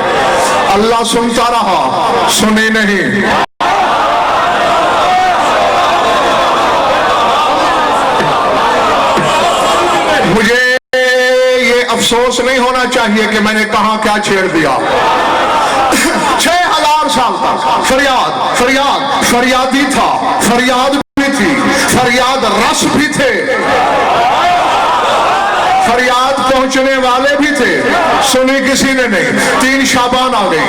अल्लाह सुनता रहा, सुने नहीं। मुझे अफसोस नहीं होना चाहिए कि मैंने कहा क्या छेड़ दिया। 6000 साल तक फरियाद फरियाद फरियादी था, फरियाद भी थी, फरियाद रस भी थे, फरियाद पहुंचने वाले भी थे, सुनी किसी ने नहीं। 3 शाबान आ गई,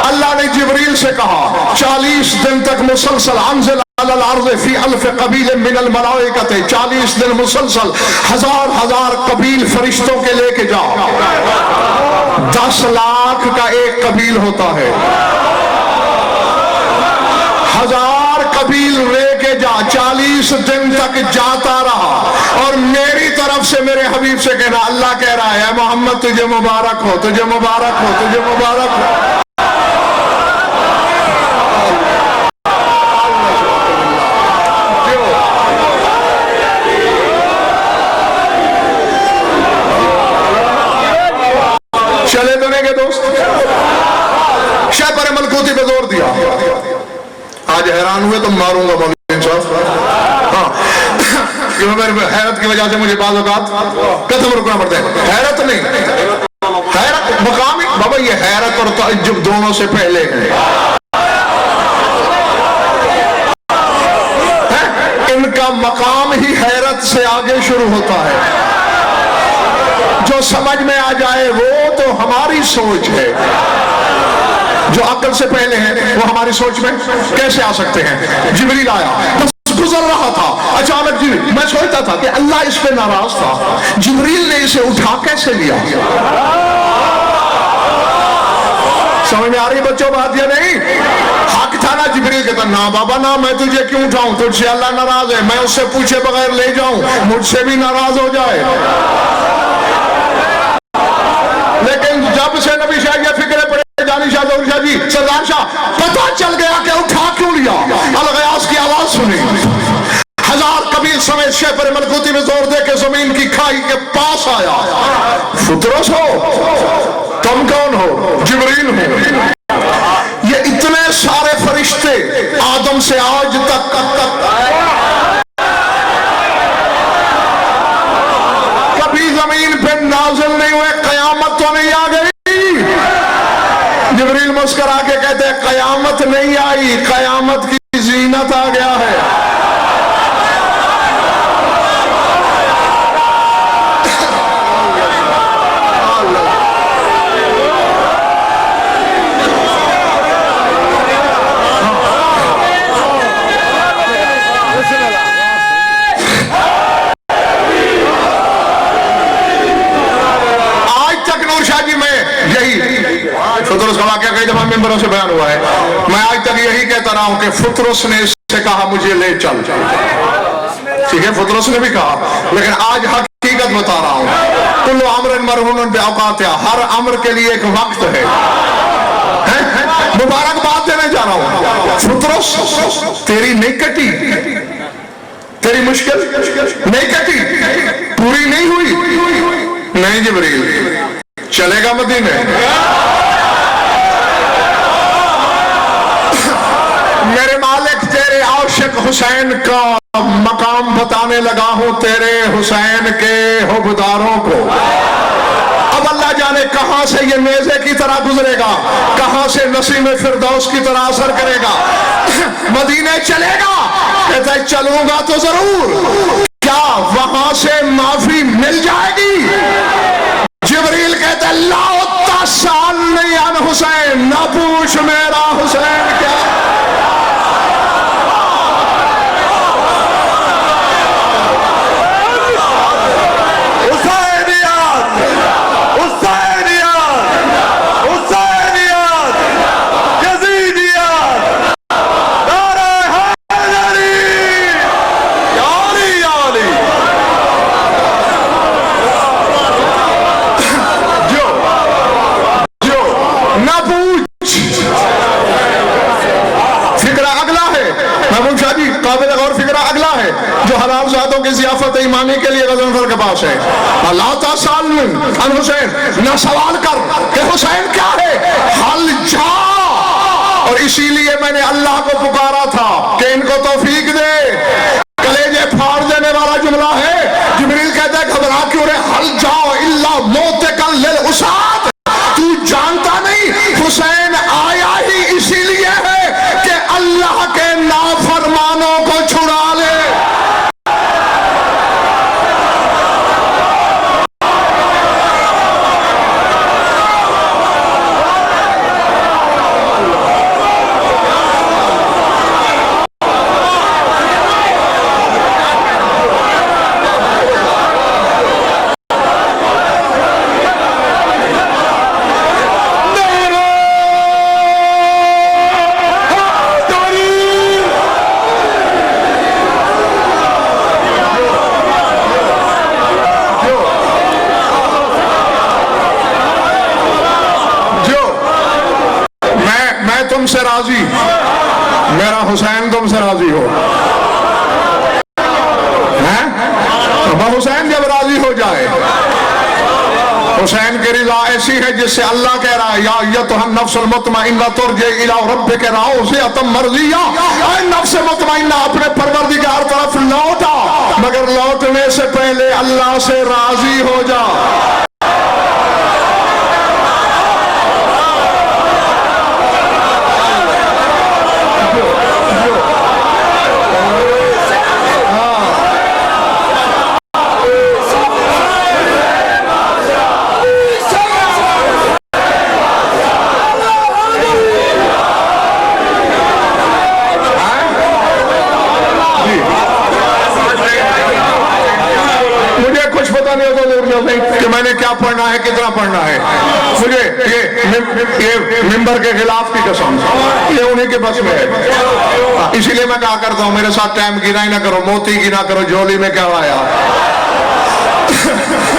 अल्लाह ने जिब्रील से कहा 40 दिन तक मुसलसल अंज़िल अलल अर्ज़ फी अल्फ़ क़बील मिनल मलाइकत, 40 दिन मुसलसल हजार कबील फरिश्तों के लेके जाओ। 10 लाख का एक कबील होता है, 1000 कबील लेके जा। 40 दिन तक जाता रहा और मेरी तरफ से मेरे हबीब से कहना, अल्लाह कह रहा है मोहम्मद तुझे मुबारक हो, तुझे मुबारक हो, तुझे मुबारक हो। चले तो नहीं गए दोस्त, शाह पर मलकूती पे जोर दिया। आज हैरान हुए तो मारूंगा मौलवी साहब। हाँ, क्यों मेरे हैरत की वजह से मुझे बाज़ औक़ात कदम रुकना पड़ता है। हैरत नहीं, हैरत मकाम बाबा, ये हैरत और तअज्जुब दोनों से पहले है। इनका मकाम ही हैरत से आगे शुरू होता है। जो समझ में आ जाए वो तो हमारी सोच है, जो अक्ल से पहले है वो हमारी सोच में कैसे आ सकते हैं। जिब्रील आया, बस गुजर रहा था, अचानक जी मैं सोचता था कि अल्लाह इस पे नाराज था, जिब्रील ने इसे उठा कैसे लिया। समझ में आ रही बच्चों बात या नहीं? हक था ना जिब्रील कहता, ना बाबा ना, मैं तुझे क्यों उठाऊं, तुझसे अल्लाह नाराज है, मैं उससे पूछे बगैर ले जाऊं, मुझसे भी नाराज हो जाए। लेकिन जब से नबी शाह ये फिक्र पड़े, जानी शाह जौहरी शाह जी, सरदार शाह, पता चल गया कि उठा क्यों लिया। अल-गयास की आवाज सुनी, 1000 कबील समेत शेह पर मलकूती में जोर दे के जमीन की खाई के पास आया। फुतरस हो, तुम कौन हो? जिब्रील हो। ये इतने सारे फरिश्ते आदम से आज तक कभी जमीन पे नाज़िल नहीं हुए, कयामत तो नहीं आ गई? जिब्रील मुस्कुरा के कहते हैं कयामत नहीं आई, कयामत की जीनत आ गया है। जब मेंबरों से बयान हुआ है, मैं आज तक यही कहता रहा हूं कि फुतरस ने इससे कहा मुझे ले चल, ठीक है, फुतरस ने भी कहा, लेकिन आज हकीकत बता रहा हूं। कुल्लु अम्रिन मरहूनुन बिऔकातिहा, हर अम्र के लिए एक वक्त है। मुबारकबाद देने जा रहा हूं। फुतरस तेरी नहीं कटी, तेरी मुश्किल नहीं कटी, पूरी नहीं हुई। नहीं जिब्रील, चलेगा मदीने। मेरे मालिक तेरे आशिक हुसैन का मकाम बताने लगा हूं, तेरे हुसैन के हुब्बदारों को। अब अल्लाह जाने कहां से ये नेज़े की तरह गुजरेगा, कहां से नसीम फिरदौस की तरह असर करेगा। मदीने चलेगा, कहता है चलूंगा तो जरूर, क्या वहां से माफी मिल जाएगी? जिब्रील कहता है लाओ तसाल नहीं अन हुसैन, ना पूछ मेरा हुसैन क्या। जियाफत ईमानी के लिए गजनफर के पास है। हुसैन न सवाल कर कि हुसैन क्या है, हल जा। और इसीलिए मैंने अल्लाह को पुकारा था कि इनको तौफीक दे। कलेजे फाड़ देने वाला जुमला है। जिब्रील कहता है और हल जाओ इल्ला मौते का लिल उसाद। तू जानता नहीं हुसैन आया ही इसीलिए है कि अल्लाह के नाफरमानों को छुड़ा ले। तुमसे राजी, मेरा हुसैन तुमसे राजी हो, हैं? तो हुसैन जब राजी हो जाए, हुसैन की रिजा ऐसी है जिससे अल्लाह कह रहा है या अय्युहन नफ्सुल मुतमइन्ना तुरजी इला रब्बिक राज़ियतम मर्ज़िया। ऐ नफ्स मुतमइन्ना अपने परवरदिगार तरफ लौटा, मगर लौटने से पहले अल्लाह से राजी हो जा। कि मैंने क्या पढ़ना है, कितना पढ़ना है, मुझे ये मिंबर के खिलाफ की कसम, ये उन्हीं के बस में है। इसीलिए मैं क्या करता हूँ, मेरे साथ टाइम गिना ही ना करो, मोती गिना करो, झोली में क्या आया।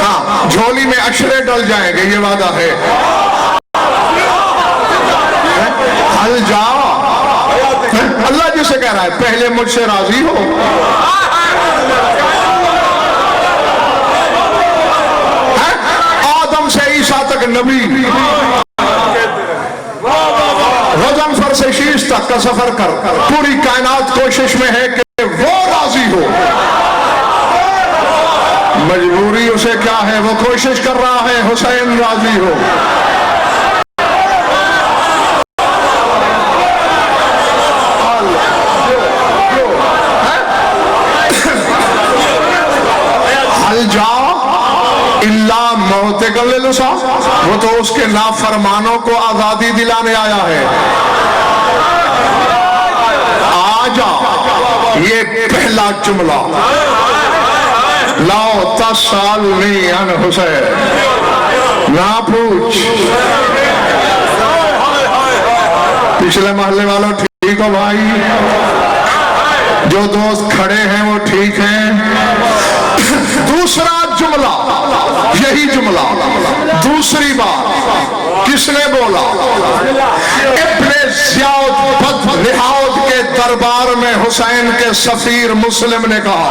हाँ, झोली में अक्षरे डल जाएंगे, ये वादा है। हल जाओ, अल्लाह जिसे कह रहा है पहले मुझसे राजी हो। से ईसा तक नबी, गज़नफर से शीश तक का सफर कर, पूरी कायनात कोशिश में है कि वो राजी हो। मजबूरी उसे क्या है, वो कोशिश कर रहा है हुसैन राजी हो। हल जाओ इल्ला मौते का लिलुसा, वो तो उसके नाफरमानों को आजादी दिलाने आया है। आजा, ये पहला जुमला। लाओ तसालनी अन हुसैन, ना पूछ। पिछले मोहल्ले वालों ठीक हो भाई, जो दोस्त खड़े हैं वो ठीक हैं। दूसरा जुमला, यही जुमला दूसरी बार किसने बोला? इब्ने ज़ियाद बदरिहाद के दरबार में हुसैन के सफीर मुस्लिम ने कहा,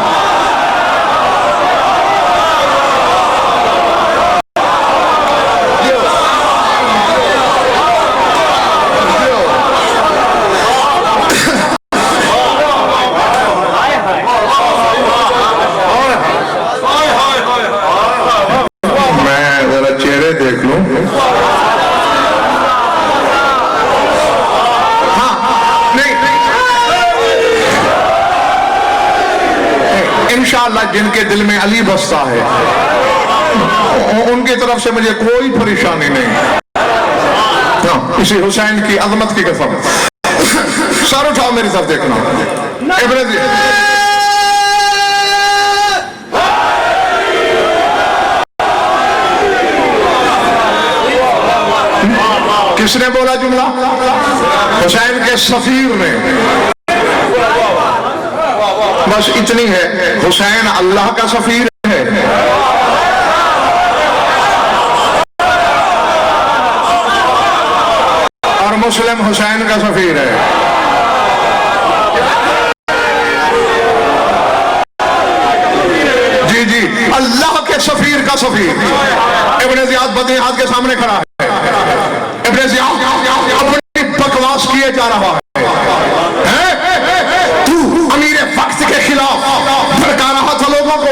इंशाअल्लाह जिनके दिल में अली बसता है उनकी तरफ से मुझे कोई परेशानी नहीं। इसी हुसैन की अजमत की कसम। सर उठाओ मेरी तरफ देखना। किसने बोला जुमला? हुसैन के सफीर ने। बस इतनी है, हुसैन अल्लाह का सफीर है। और मुस्लिम हुसैन का सफीर है। जी जी, अल्लाह के सफीर का सफीर इब्ने ज़ियाद बदरिहाद के सामने खड़ा है। इब्ने ज़ियाद अपनी बकवास किए जा रहा है। तू अमीर वक्त के खिलाफ भड़का रहा था लोगों को।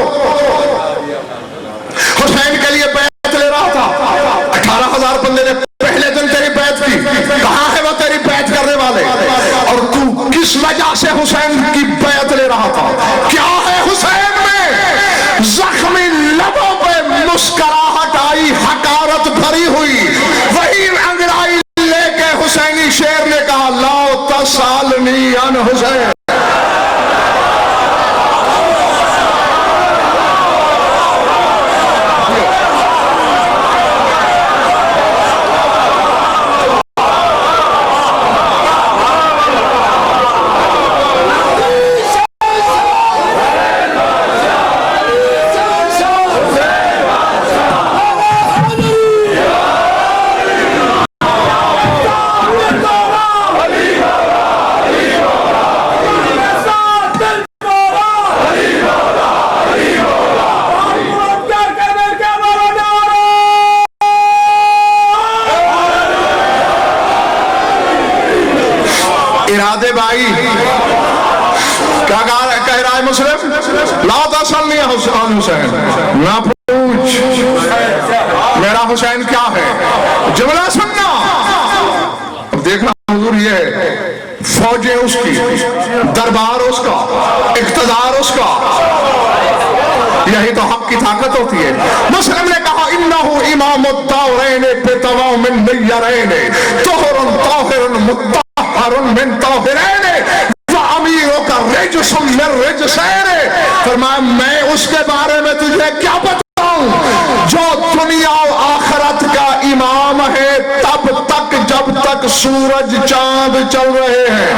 हुसैन। इरादे भाई क्या कह रहा है मुस्लिम? ला तसअलनी अन हुसैन, ना पूछ मेरा हुसैन क्या है, जुमला सुनना। अब देखना हुजूर, ये फौजें उसकी, दरबार उसका, इख्तिदार उसका, यही तो हक की ताकत होती है। मुस्लिम ने कहा इन्नहु इमामुत तावरैन बितवाउ मिन नय्यरैन तुहरुन ताहिरुन मुत्तहरुन मिन ताहिरैन व अमीरुक रिजसुम मिन रिजसैन। फरमाया मैं उसके बारे में तुझे क्या बताऊं जो दुनिया और आखिरत का इमाम है तब तक जब तक सूरज चांद चल रहे हैं।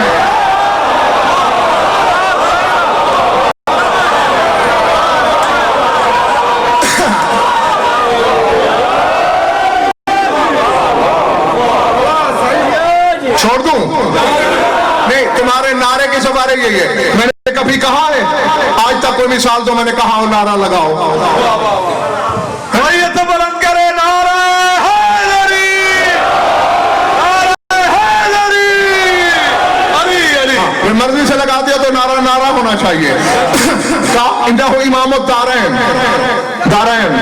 छोड़ दूं? नहीं, तुम्हारे नारे के सवारे यही है। मैंने कभी कहा है आज तक कोई मिसाल तो मैंने कहा हो नारा लगाओ? ये तो बुलंद करे नारा हैदरी, नारा हैदरी, अली अली। फिर मर्जी से लगा दिया तो नारा नारा होना चाहिए। क्या इन्नहु इमामुत दारैन, दारैन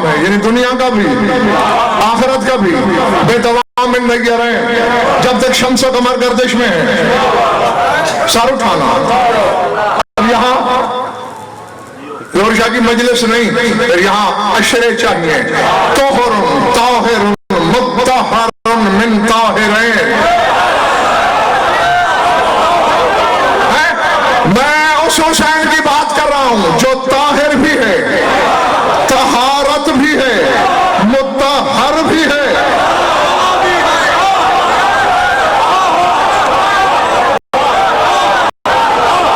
है, यानी दुनिया का भी आखिरत का भी बेतवाम में नय्यरैन। जब तक शम्स और कमर गर्दिश में है सर उठाना। अब यहाँ जोरशा की मजलिस नहीं, यहाँ अशरे चाहिए। तोहरुन ताहिरुन मुत्तहरुन मिन ताहिरैन। मैं उस हुसैन की बात कर रहा हूं जो ताहिर भी है, तहारत भी है, मुत्तहर भी है।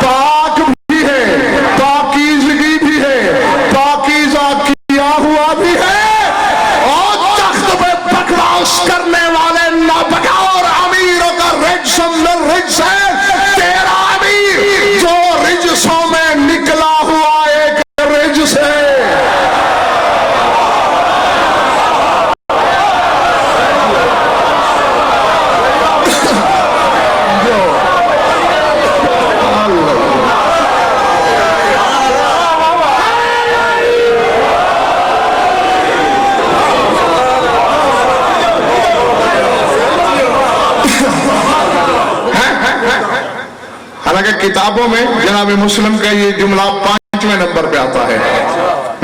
पाक भी है, पाकीज़गी भी है, पाकीज़ा किया हुआ भी है। और तख्त पे बकवास करने वाले नाबगा और अमीरों का रिज्सुम मिन रिज्सैन। तेरा अमीर जो रिज्सों में निकला हुआ एक रिज्स है। हालांकि किताबों में जनाब मुस्लिम का ये जुमला 5वें नंबर पे आता है,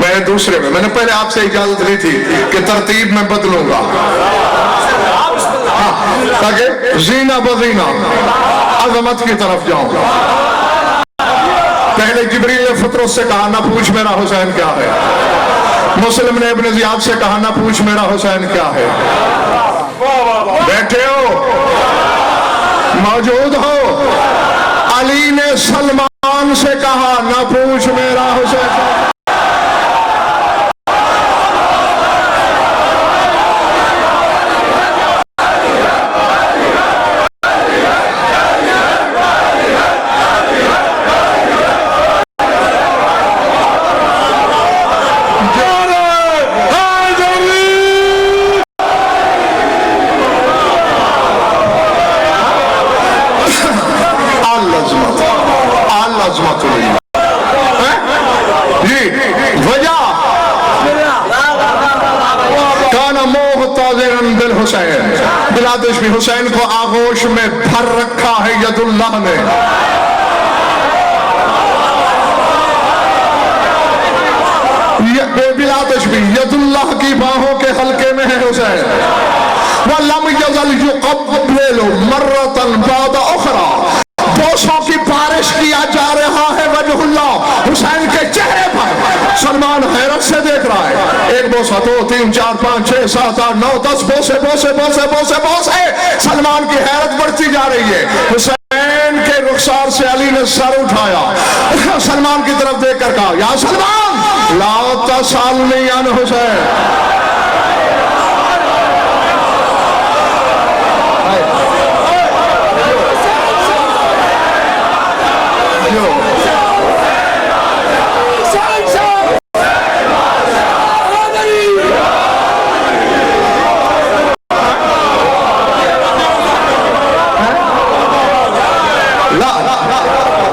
मैंने दूसरे में। मैंने पहले आपसे इजाजत ली थी कि तरतीब में बदलूंगा ताकि जीना बजीना अजमत की तरफ जाऊं। पहले जिब्रील ने फितरत से कहा ना पूछ मेरा हुसैन क्या है। मुस्लिम ने इब्न जियाद से कहा ना पूछ मेरा हुसैन क्या है। बैठे हो, मौजूद हो। अली ने सलमान से कहा ना पूछ मेरा हुसैन। जी बिलादिश भी हुसैन को आगोश में भर रखा है यदुल्लाह ने। बिलादिश भी यदुल्लाह की बाहों के हल्के में है हुसैन। वल्लम यज़ल युक़ब्बिलु मर्रतन बाद उख़रा, बोसों की बारिश किया जा रहा है वजहुल्लाह हुसैन के चेहरे पर। सलमान हैरत से देख रहा है, एक बोसा, 2, 3, 4, 5, 6, 7, 8, 9, 10 बोसे बोसे बोसे बोसे बोसे। सलमान की हैरत बढ़ती जा रही है। हुसैन के रुखसार से अली ने सर उठाया, सलमान की तरफ देखकर कहा, या सलमान ला तसअलनी अन हुसैन।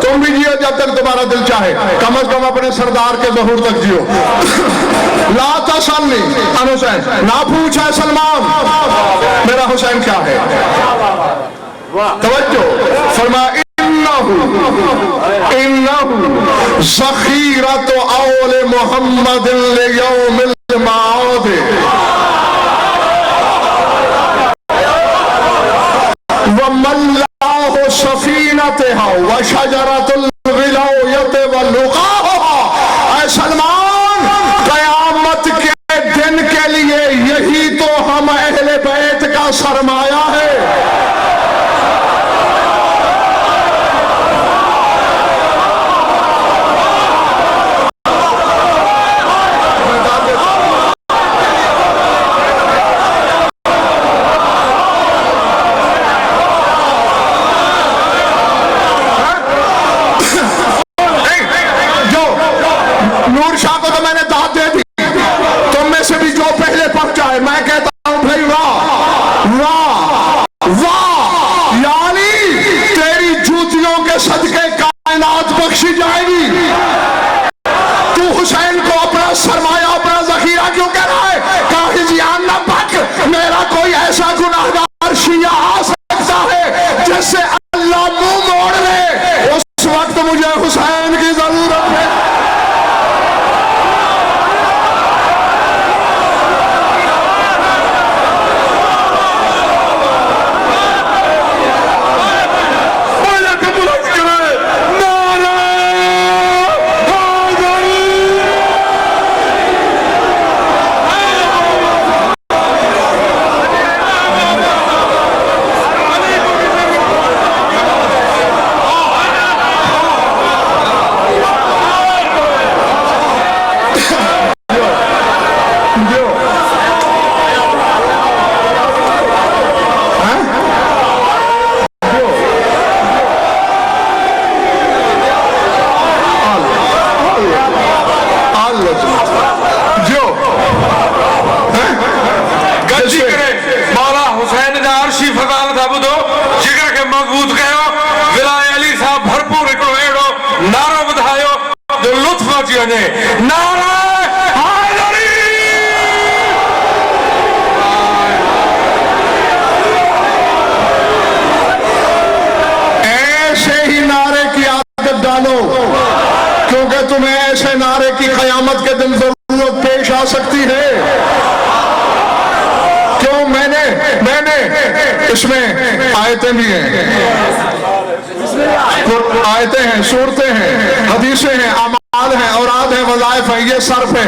तुम भी जियो जब तक तुम्हारा दिल चाहे, कम से कम अपने सरदार के ज़हूर तक जियो। ला तसअलनी अन हुसैन, ना पूछा सलमान मेरा हुसैन क्या है। तवज्जो फरमाया, इन्नहु ज़ख़ीरतु औल मुहम्मद लियौमिल मआद, व मल्लाहु सफ़ीनतहा व शजरतुल विलायत व लुक़ाहा। ऐ सलमान, क़यामत के दिन के लिए यही तो हम अहले बैत का सरमाया है। नूर शाह को तो मैंने दाद दे दी, तुम में से भी जो पहले पहुंचा है, मैं कहता हूं भाई वाह वाह वाह, यानी तेरी जूतियों के सदके कायनात बख्शी जाएगी। तू हुसैन को अपना सरमाया, अपना जखीरा क्यों कह रहा है? काहिजियान न बक, मेरा कोई ऐसा गुनाहगार शिया आ सकता है जिससे अल्लाह मुंह मोड़ ले, उस वक्त मुझे हुसैन की जरूरत है। ऐसे ही नारे की आदत डालो, क्योंकि तुम्हें ऐसे नारे की कयामत के दिन जरूरत पेश आ सकती है। क्यों? मैंने इसमें आयतें भी हैं, आयतें हैं, सूरतें हैं, हदीसें हैं, अमाल हैं, औराद हैं, वज़ाइफ हैं, ये सर्फ है।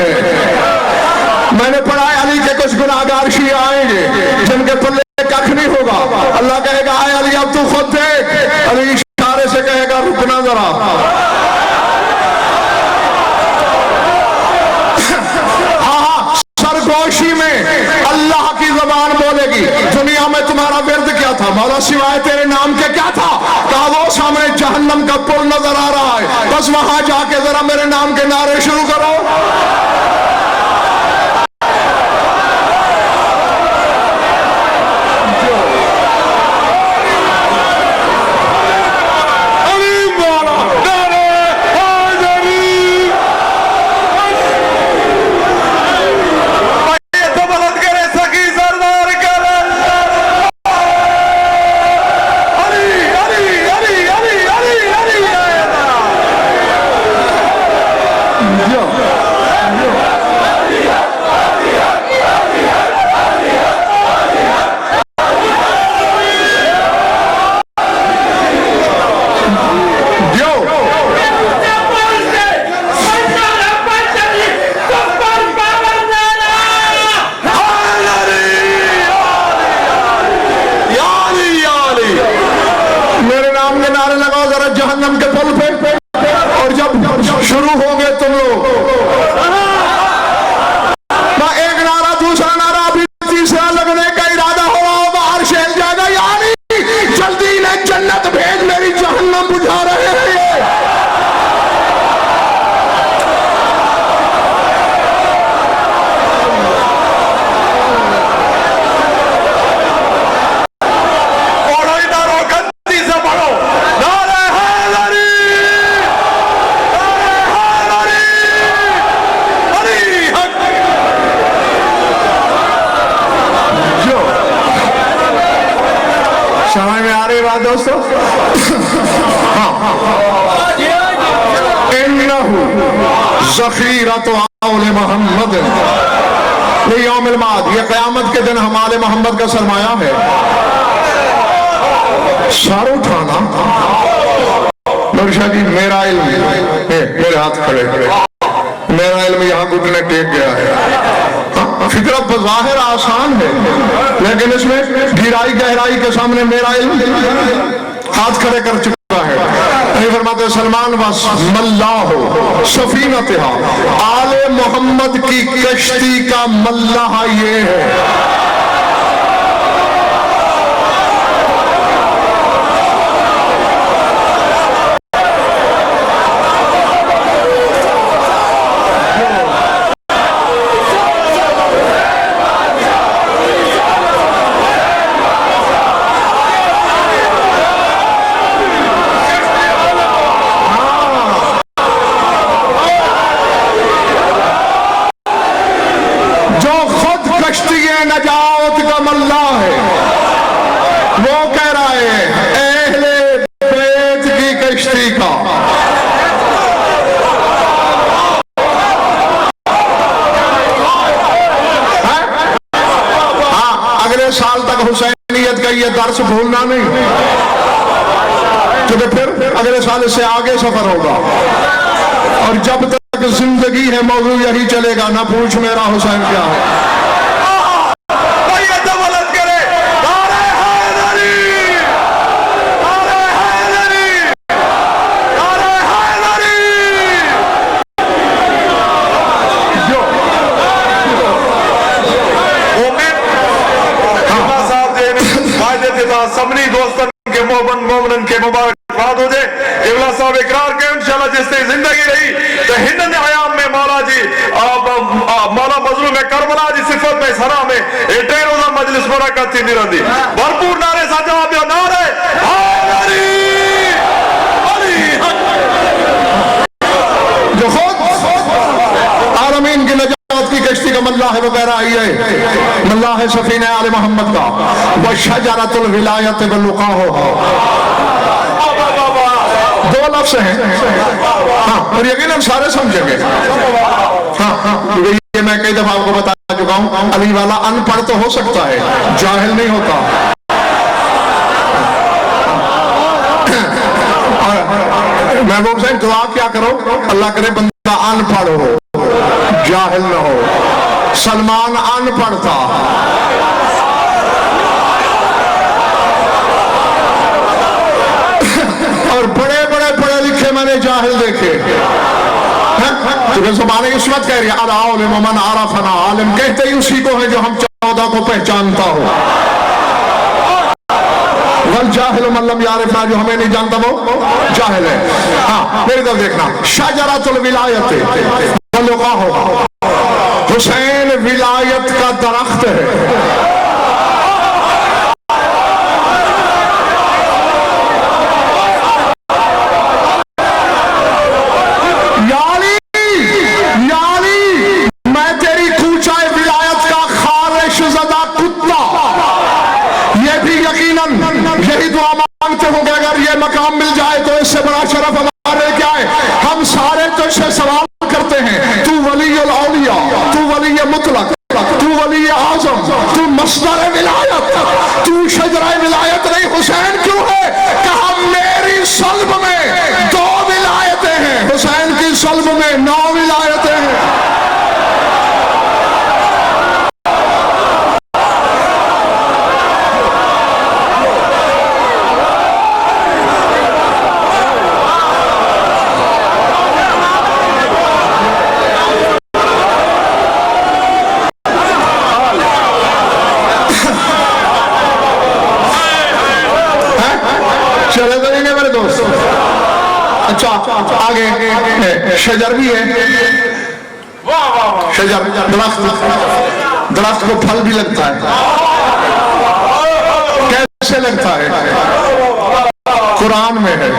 मैंने पढ़ा है अली के कुछ गुनाहगार शिया आएंगे जिनके पल्ले कख नहीं होगा। अल्लाह कहेगा, आए अली अब तू खुद देख। अली इशारे से कहेगा, रुकना जरा। हाँ, सरगोशी में अल्लाह की जबान बोलेगी, दुनिया में तुम्हारा विर्द क्या था मौला, सिवाय तेरे नाम के क्या था? कहा वो सामने जहन्नम का पुल नजर आ रहा है, बस वहां जाके जरा मेरे नाम के नारे शुरू करो। जहन्नम के पुल पे, और जब शुरू हो गए तुम लोग, एक नारा दूसरा नारा, अभी तीसरा लगने का इरादा हुआ बाहर से जाएगा, यानी जल्दी ने जन्नत भेज, मेरी जहन्नम बुझा रहे हैं ये। समझ में आ रही बात दोस्तों? इन्नहु ज़ख़ीरतु आले मोहम्मद, लियौमिल माद, ये क़यामत के दिन हमारे मोहम्मद का सरमाया है। सर उठाना, नौशा जी मेरा इल्म, मेरे हाथ खड़े खड़े, मेरा इल्म यहाँ घुटने टेक गया है। फितरत बज़ाहिर आसान है, लेकिन इसमें गहराई गहराई के सामने मेरा इल्म हाथ खड़े कर चुका है। नहीं फरमाते सलमान बस मल्लाह सफीनतहा, आले मोहम्मद की कश्ती का मल्लाह ये है। नजात का मल्ला है, वो कह रहा है अहले बैत की कश्ती का। हाँ, अगले साल तक हुसैनियत का ये दर्स भूलना नहीं, क्योंकि फिर अगले साल इससे आगे सफर होगा, और जब तक जिंदगी है मौजू यही चलेगा, ना पूछ मेरा हुसैन क्या है। सबनी दोस्तन के मोमन के मुबारकबाद हो जाए। इबला साहब इकरार के इंशाल्लाह जिससे जिंदगी रही तो हिंद आयाम में मौला जी मौला मजलूम करबला जी सिफत में सरा में टे रोजा मजलिस मुराकत थी रहंदी। भरपूर नारे सां जवाब दियो, नारे हैदरी अली जो खुद आलमीन की नजात की कश्ती का मल्लाह है, वो कह रहा है मल्लाह है सफीने आले मोहम्मद का, वह शजरतुल विलायत वलुका हो। दो लफ्ज़ हैं, हाँ, और यकीनन सारे समझेंगे। हाँ हाँ, ये मैं कई दफा आपको बता चुका हूँ, अली वाला अनपढ़ तो हो सकता है, जाहिल नहीं होता। और महबूब साहब दुआ क्या करो, अल्लाह करे बंदा अनपढ़ हो, जाहिल न हो। सलमान अनपढ़ था, और बड़े बड़े पढ़े लिखे मैंने जाहिल देखे। ज़बान इस्मत कह रही है अल-आलिम मन आरफना, आलिम कहते ही उसी को है जो हम 14 को पहचानता हो। वल जाहिल मन लम यारिफना, जो हमें नहीं जानता वो जाहिल है। हाँ, मेरी तरफ देखना, शजरतुल विलायत वलुका हो, हुसैन विलायत का दरख्त है। यही दुआ मांगते हो कि अगर ये मकाम मिल जाए तो इससे बड़ा शरफ हमारे क्या है। हम सारे तो इससे सवाल करते हैं, तू वलीउल औलिया, तू वली मुतलक, तू वली आजम, तू मस्दर विलायत, तू शजरा विलायत नहीं। हुसैन क्यों है? कहा मेरी सल्ब में 2 विलायतें हैं, हुसैन की सल्ब में 9 विलायतें हैं। चलेंगे मेरे दोस्त? अच्छा, आगे शजर भी है, शजर दरख्त, दरख्त को फल भी लगता है। कैसे लगता है? कुरान में है,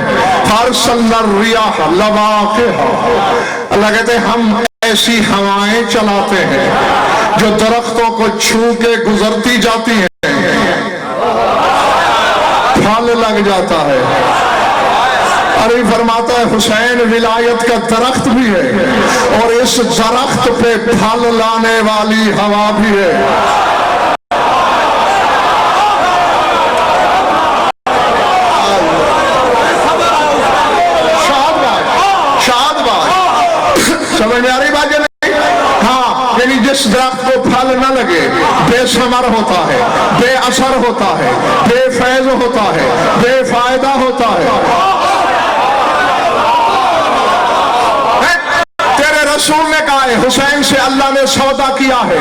अल्लाह कहते हैं हम ऐसी हवाएं चलाते हैं जो दरख्तों को छू के गुजरती जाती हैं, फल लग जाता है। अरे फरमाता है हुसैन विलायत का दरख्त भी है और इस दरख्त पे फल लाने वाली हवा भी है। समझ में आ रही बात नहीं? हाँ, यानी जिस दरख्त को फल न लगे, बेसमर होता है, बेअसर होता है, बेफैज होता है, बेफायदा होता है। तेरे रसूल ने कहा है हुसैन से अल्लाह ने सौदा किया है,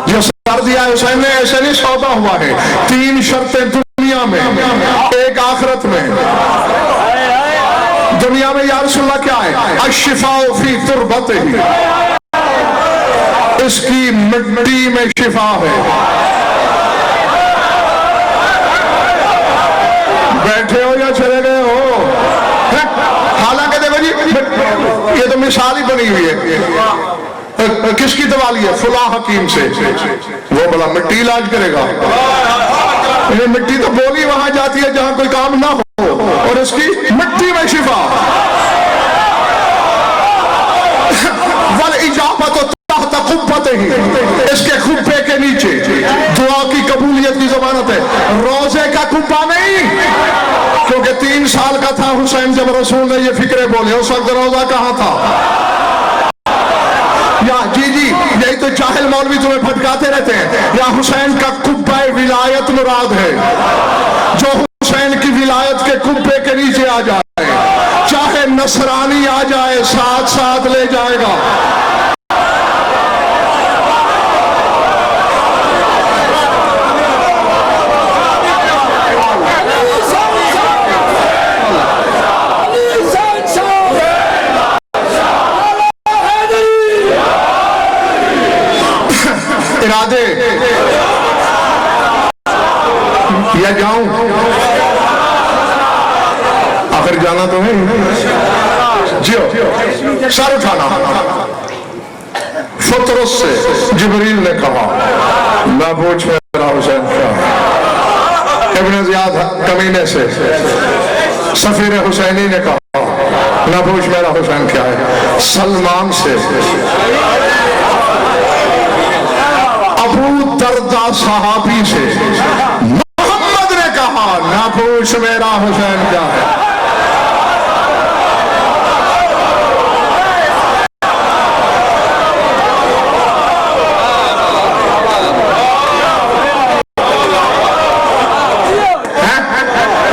जो कर दिया है हुसैन ने, ऐसे नहीं सौदा हुआ है। 3 शर्तें दुनिया में, एक आखिरत में। दुनिया में या रसूलल्लाह क्या है? अश्शिफाउ फी तुरबतिही, इसकी मिट्टी में शिफा है। बैठे हो या चले गए हो? हालांकि देखो जी, ये तो मिसाल ही बनी हुई है। किसकी दवा ली है? फुला हकीम से, वो बोला मिट्टी इलाज करेगा। ये मिट्टी तो बोली वहां जाती है जहां कोई काम ना हो, और इसकी मिट्टी में शिफा। वल इजाबत तहत कुब्बतिही, इसके कुब्बे के नीचे दुआ की कबूलियत की जमानत है। रोजे का कुब्बा नहीं, क्योंकि 3 साल का था हुसैन जब रसूल ने ये फिक्रे बोले, उस वक्त रोजा कहां था? या जी जी, यही तो जाहिल मौलवी तुम्हें भटकाते रहते हैं। या हुसैन का कुब्बा विलायत मुराद है, जो हुसैन की विलायत के कुब्बे के नीचे आ जाए, चाहे नसरानी आ जाए साथ साथ ले जाएगा। इरादे या जाऊं? आखिर जाना तो है। जियो, सर उठाना। फतरस से जिब्रील ने कहा, मैं पूछ मेरा हुसैन क्या? इब्न ज़ियाद कमीने से सफीर हुसैनी ने कहा, मैं पूछ मेरा हुसैन क्या है? सलमान से अबू दर्दा सहाबी से मोहम्मद ने कहा, ना पूछ मेरा हुसैन क्या है।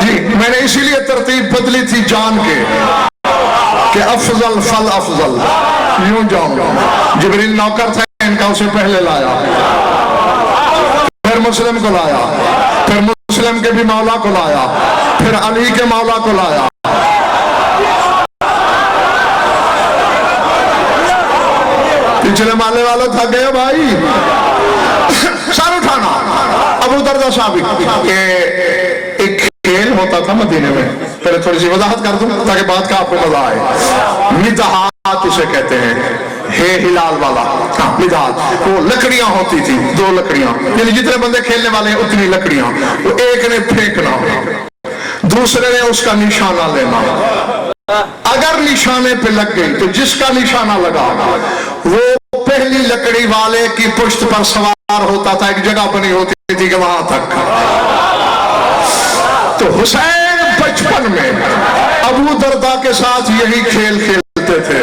जी, मैंने इसीलिए तरतीब बदली थी जान के कि अफजल फल अफजल, यूं जाऊंगा। जिब्रील नौकर था इनका, उसे पहले लाया, फिर मुस्लिम को लाया, फिर मुस्लिम के भी मौला को लाया, फिर अली के मौला को लाया। पिछले माले वालों थक गए भाई। सर उठाना। अबू दर्दा साहब, एक खेल होता था मदीने में, पहले थोड़ी सी वजाहत कर दूं ताकि बात का आपको मजा आए। मिदहात उसे कहते हैं, हे हिलाल वाला। हाँ, मिदहात, वो लकड़ियां होती थी, 2 लकड़ियां, यानी जितने बंदे खेलने वाले हैं उतनी लकड़ियां। वो एक ने फेंकना, दूसरे ने उसका निशाना लेना। अगर निशाने पे लग गई तो जिसका निशाना लगा वो पहली लकड़ी वाले की पुष्ट पर सवार होता था। एक जगह बनी होती थी कि वहां तक। तो हुसैन बचपन में अबू दर्दा के साथ यही खेल खेलते थे।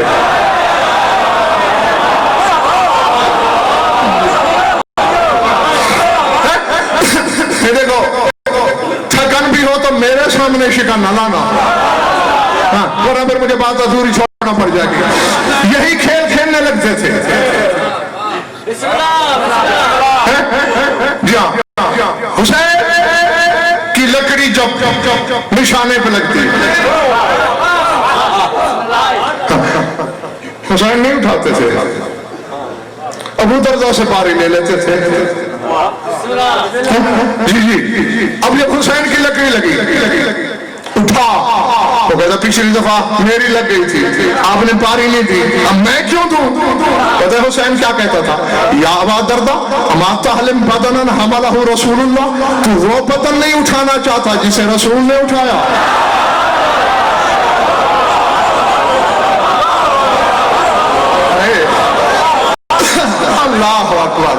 ये देखो, थकन भी हो तो मेरे सामने शिकन न लाना, हाँ, वरना फिर मुझे बात अधूरी छोड़ना पड़ जाएगी। यही खेल खेलने लगते थे। जी हाँ, हुसैन की लकड़ी जब निशाने पे लगती हुसैन नहीं उठाते थे, अबू दरदा से पारी ले लेते थे। जी जी, अब जब हुसैन की लकड़ी लगी उठा तो कहता पिछली दफा मेरी लग गई थी, आपने पारी नहीं दी, अब मैं क्यों दूं? कहता हुसैन क्या कहता था, या अबा दरदा अमाता हलिम बदनन हमलहु रसूलुल्लाह, तू वो बदन नहीं उठाना चाहता जिसे रसूल ने उठाया। अल्लाह अकबर।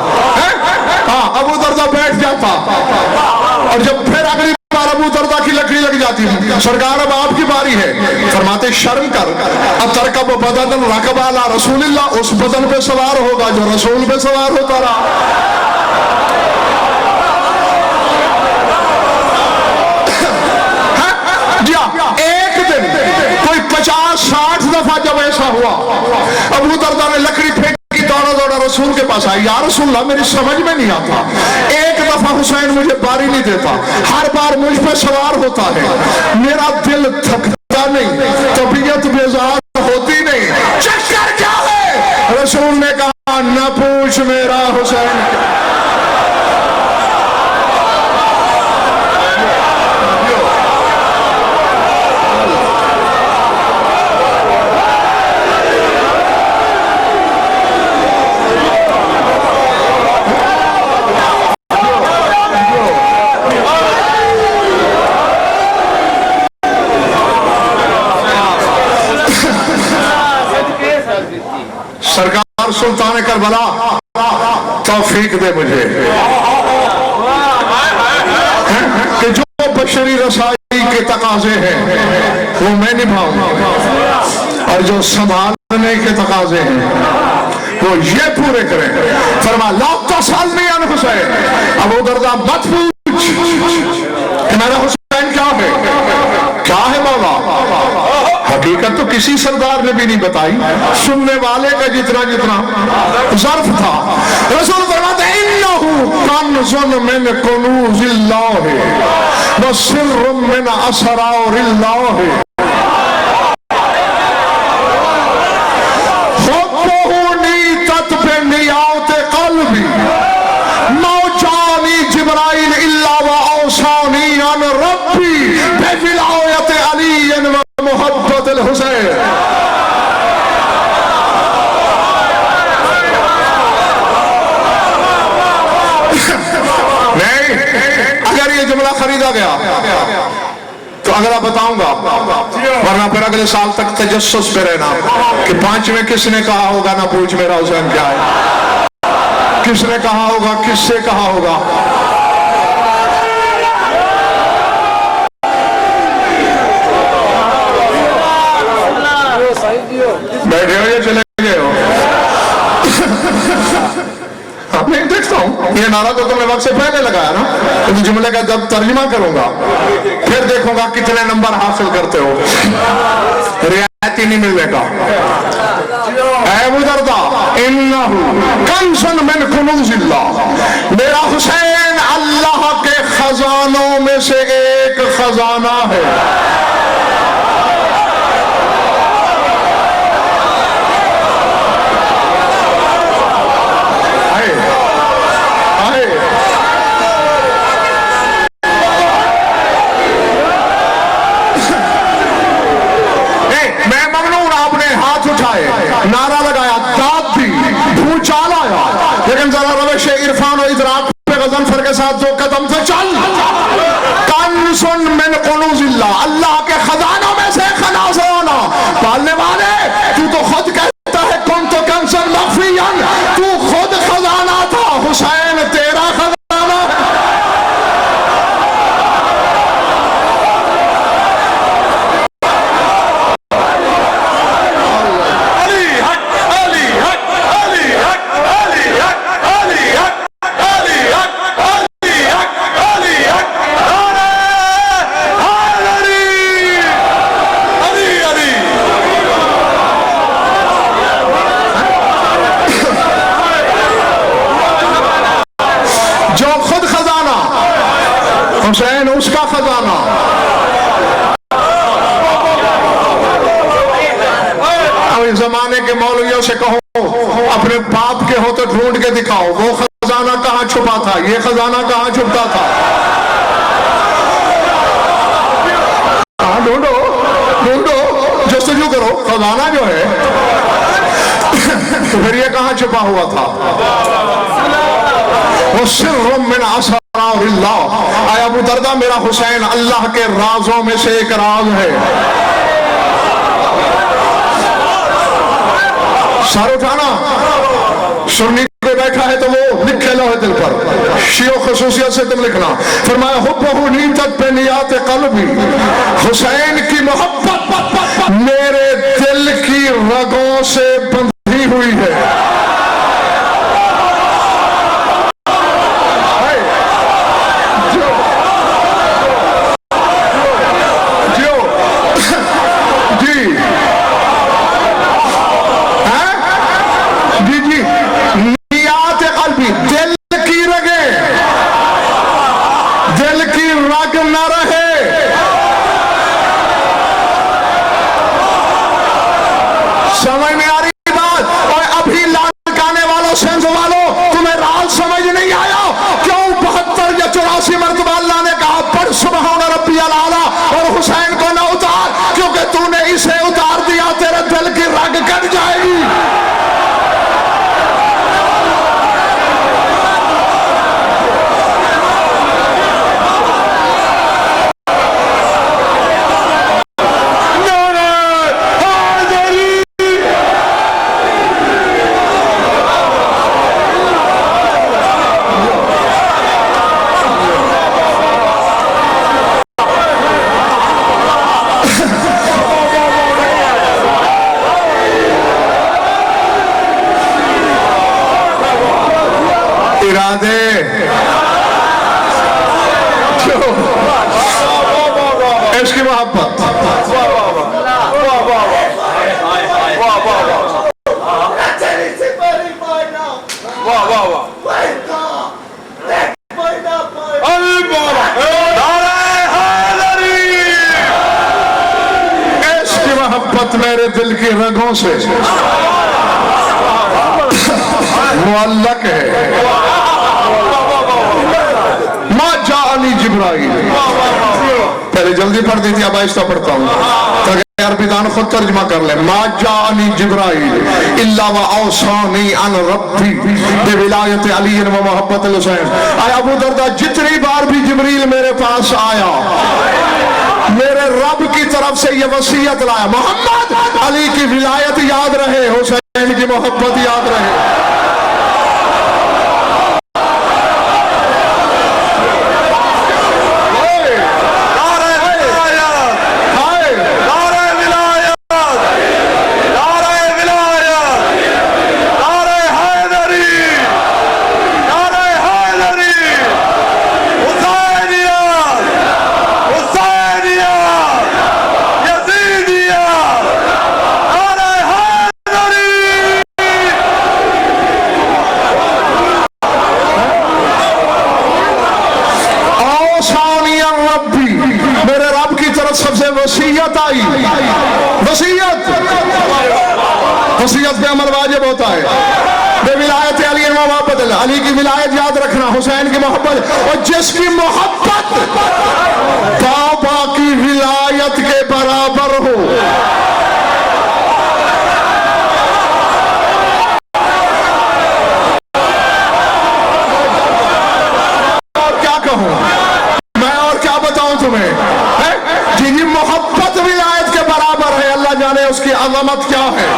हाँ, अबू दरदा बैठ जाता और जब फिर अगली बार अबू दरदा की लकड़ी लग जाती है, सरकार अब आपकी बारी है, फरमाते शर्म कर, अतरकब बदन रकबाला रसूलिल्लाह, उस बदन पे सवार होगा जो रसूल पे सवार होता रहा। एक दिन कोई 50-60 दफा जब ऐसा हुआ, अबू दरदा ने लकड़ी फेंकी, दौड़ा दौड़ा रसूल के पास आई, या रसूलल्लाह मेरी समझ में नहीं आता, एक दफा हुसैन मुझे बारी नहीं देता, हर बार मुझ पे सवार होता है, मेरा दिल थकता नहीं, तबीयत बेजार होती नहीं, चक्कर क्या है? रसूल ने कहा न पूछ मेरा हुसैन। सरकार सुल्तान करबला तौफीक दे मुझे कि जो बशरी रसाई के तकाजे हैं वो मैं निभाऊं और जो संभालने के तकाजे हैं वो ये पूरे करें। फरमा ला तसअलनी अन हुसैन, अबू दरदा मत पूछ कि मेरा हुसैन क्या है, क्या है मौला। हकीकत तो किसी सरदार ने भी नहीं बताई, सुनने वाले का जितना जितना ज़र्फ था। रसूल फरमाते हैं इन्नहु कन्ज़ुन मिन कुनूज़िल्लाह व सिर्रुम मिन असरारिल्लाह, हुब्बुहु नीतत बिनियात क़ल्बी मौजानी जिब्राइल इल्ला व औसानी अन रब्बी बिविलायत अली व मोहब्बत हुसैन। नहीं, अगर ये जुमला खरीदा गया तो अगला बताऊंगा, वरना फिर अगले साल तक तजस्सुस पे रहना कि 5 में किसने कहा होगा ना पूछ मेरा हुसैन क्या है, किसने कहा होगा, किससे कहा होगा। बैठे हो या चले गए हो? आप नहीं देखता हूं, ये नारा तो तुमने वक्त से पहले लगाया ना, तो जुमले का जब तर्जुमा करूंगा फिर देखूंगा कितने नंबर हासिल करते हो, रियायत ही नहीं मिलेगा। अबू दरदा इन्नहु कन्ज़ुन मिन कुनूज़िल्लाह, मेरा हुसैन अल्लाह के खजानों में से एक खजाना है। नारा लगाया, दाद दी, भूचाल आया, लेकिन जरा रविश इरफान और इदराक पे गज़नफर के साथ 2 कदम से चल। कन्ज़ुन मिन कुनूज़िल्लाह, अल्लाह के खजानों में से खजाना पालने वाले, तू तो खुद कहता है कौन तो कंज़न मख्फियन, तू खुद खजाना था, हुसैन तेरा खजाना है। अपने जमाने के मौलवियों से कहो अपने बाप के हो तो ढूंढ के दिखाओ वो खजाना कहाँ छुपा था, ये खजाना कहाँ छुपता था। हाँ ढूंढो ढूंढो, जस्तजू करो, खजाना जो है तो फिर ये कहाँ छुपा हुआ था। वो सिर्फ मिन असरारिल्लाह। आया अबू दरदा मेरा हुसैन अल्लाह के राजों में से एक राज है। सर उठाना, सुन्नी पे बैठा है तो वो लिखे लो है दिल पर, शियो खसूसियत से तुम लिखना। फरमाया हुब्बहु नीतत पे नियात क़ल्बी, हुसैन की मोहब्बत मेरे दिल की रगों से बंधी हुई है। समझ में आ रही बात? और अभी लालकाने वालों सेंस वालों, तुम्हें राज समझ नहीं आया क्यों 72 या 84 मरतबा अल्लाह ने कहा पढ़ सुबहान रब्बियल आला और हुसैन को न उतार, क्योंकि तूने इसे उतार दिया तेरे दिल की रग कट जाएगी। इरादे इसकी मोहब्बत इसकी मोहब्बत मेरे दिल की रगों से मुअल्लक है। माँ जानी जिब्राइल, पहले जल्दी पढ़ दी थी अब आहिस्ता पढ़ता हूँ ताकि अरबीदान खुद तर्जमा कर ले। माँ जानी जिब्राइल इल्ला व औसानी अन रब्बी बिविलायत अली व मोहब्बत हुसैन। आया अबू दरदा जितनी बार भी जिब्रील मेरे पास आया मेरे रब की तरफ से ये वसीयत लाया, मोहम्मद अली की विलायत याद रहे, हुसैन की मोहब्बत याद रहे। वसीयत आई, वसीयत पे अमल वाजिब होता है। बेविलायत अली मोहब्बत, अली की विलायत याद रखना, हुसैन की मोहब्बत, और जिसकी मोहब्बत बाबा की विलायत के बराबर हो और क्या कहूं मैं, और क्या बताऊं तुम्हें। जिनकी मोहब्बत विलायत के बराबर है, अल्लाह जाने उसकी अज़मत क्या है।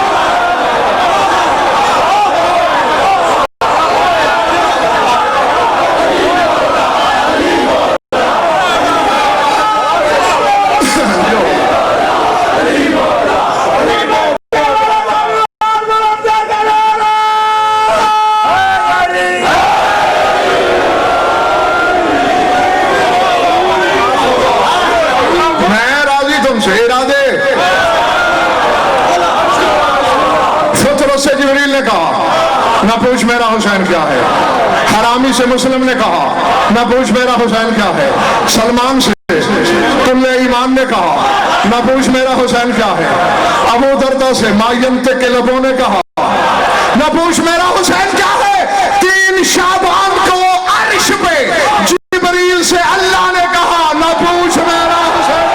ना पूछ मेरा हुसैन क्या है। हरामी से मुस्लिम ने कहा ना पूछ मेरा हुसैन क्या है। सलमान से तुल्ले ईमान ने कहा ना पूछ मेरा हुसैन क्या है। अबू दरदा से मायंते के लबों ने कहा, न पूछ मेरा हुसैन क्या है। 3 शाबान को अर्श पे जिब्रील से अल्लाह ने कहा, न पूछ मेरा हुसैन।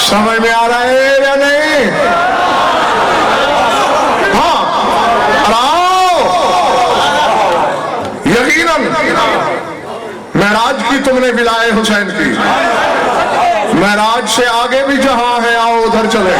समझ में आ रहा है या नहीं? हाँ, यकीनन महराज की तुमने विलाए हुसैन की। महराज से आगे भी जहां है, आओ उधर चले।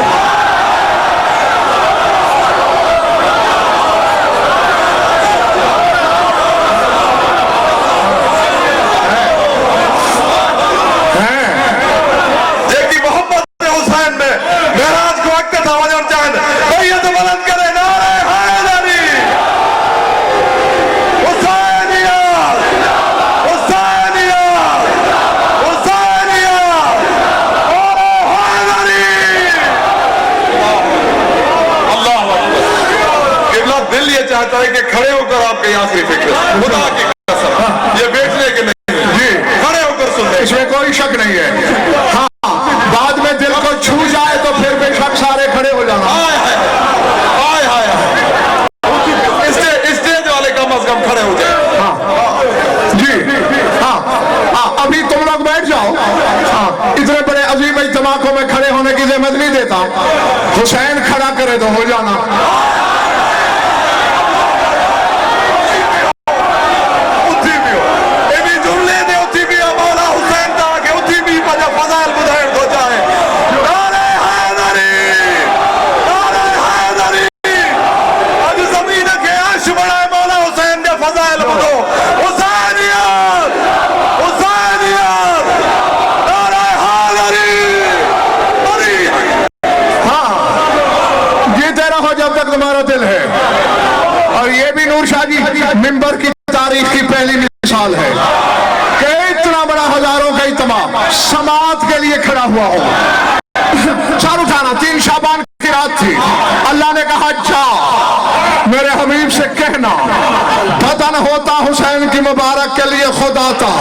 चाहता है कि खड़े होकर आपके यहाँ से फिक्र खुदा की कसम ये बेचने के नहीं जी, खड़े होकर सुनने, इसमें कोई शक नहीं है। हाँ, बाद में दिल को छू जाए तो फिर बेशक सारे खड़े हो जाना। स्टेज वाले कम अज कम खड़े हो जाए। हाँ जी, हाँ, अभी तुम लोग बैठ जाओ। हाँ, इतने बड़े अजीम इज्तिमा को मैं खड़े होने की जहमत नहीं देता। हुसैन खड़ा करे तो हो जाना। तुम्हारा दिल है। और ये भी नूर शाह जी मिंबर की तारीख की पहली मिसाल है कि इतना बड़ा हजारों का इज्तिमा समात के लिए खड़ा हुआ हो। सर उठाना, 3 शाबान की रात थी। अल्लाह ने कहा जा मेरे हबीब से कहना, बदन होता हुसैन की मुबारक के लिए खुद आता।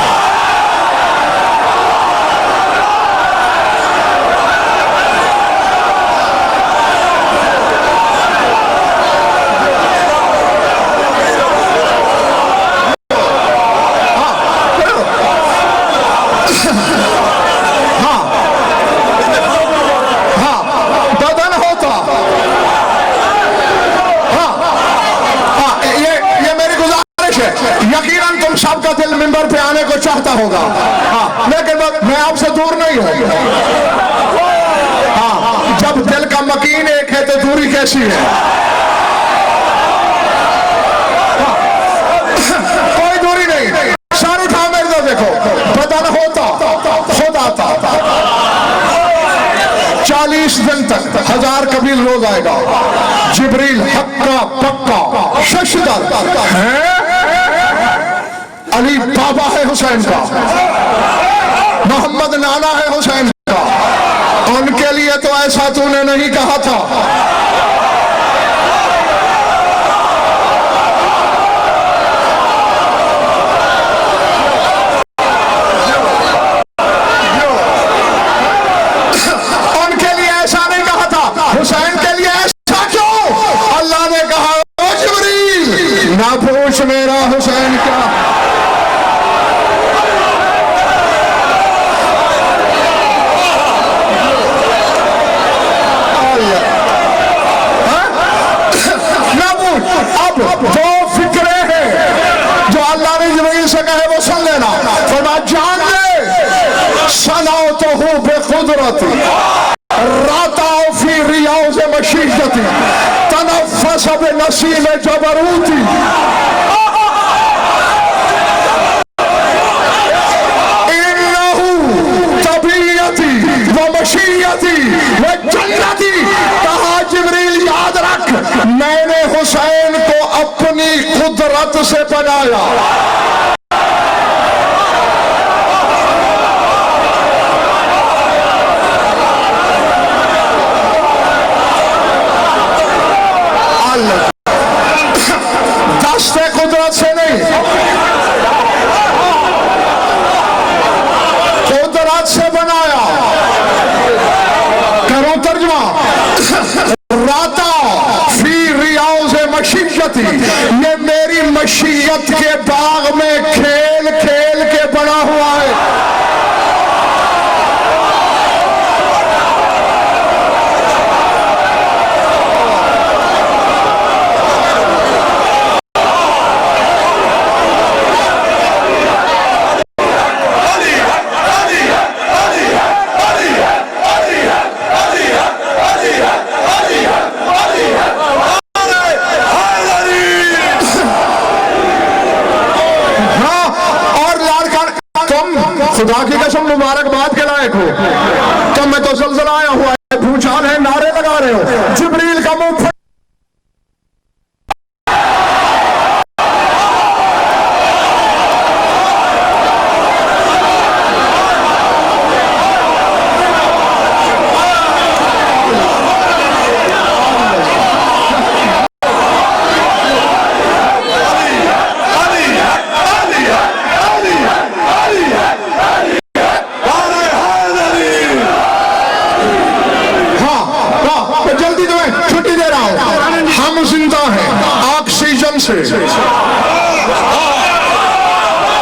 यकीनन तुम सबका दिल मिंबर पे आने को चाहता होगा। हाँ, लेकिन मैं आपसे दूर नहीं हूं। हाँ, जब दिल का मकीन एक है तो दूरी कैसी है? हाँ, कोई दूरी नहीं। सर उठा मेरे तो देखो, बदन होता खुद आता। 40 दिन तक 1000 कबील रोज आएगा। जिब्रील हक्का पक्का शशदर है। अली बाबा है हुसैन का, मोहम्मद नाना है हुसैन का। उनके लिए तो ऐसा तूने नहीं कहा था। उनके लिए ऐसा नहीं कहा था। हुसैन के लिए ऐसा क्यों? अल्लाह ने कहा ओ जिब्रील ना पूछ मेरा हुसैन क्या। कुदरती राता फी रियाज़ मशीशती तनफ़्फ़स बिनसीम जबरूती इन्नहु तबीयती व मशीयती व जन्नती। कहा जिब्रील याद रख, मैंने हुसैन को अपनी कुदरत से बनाया। दस्ते कुदरत से नहीं, कुदरत से बनाया। करो तर्जुमा, राता फी रियाज़ मशीयती, ये मेरी मशीयत के बाग में खेल खेल के बना हुआ है। खुदा की कसम मुबारकबाद के लायक हो, तब मैं तो ज़लज़ला आया हुआ है, भूचाल है, नारे लगा रहे हो, जिब्रील का मुंह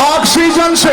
ऑक्सीजन से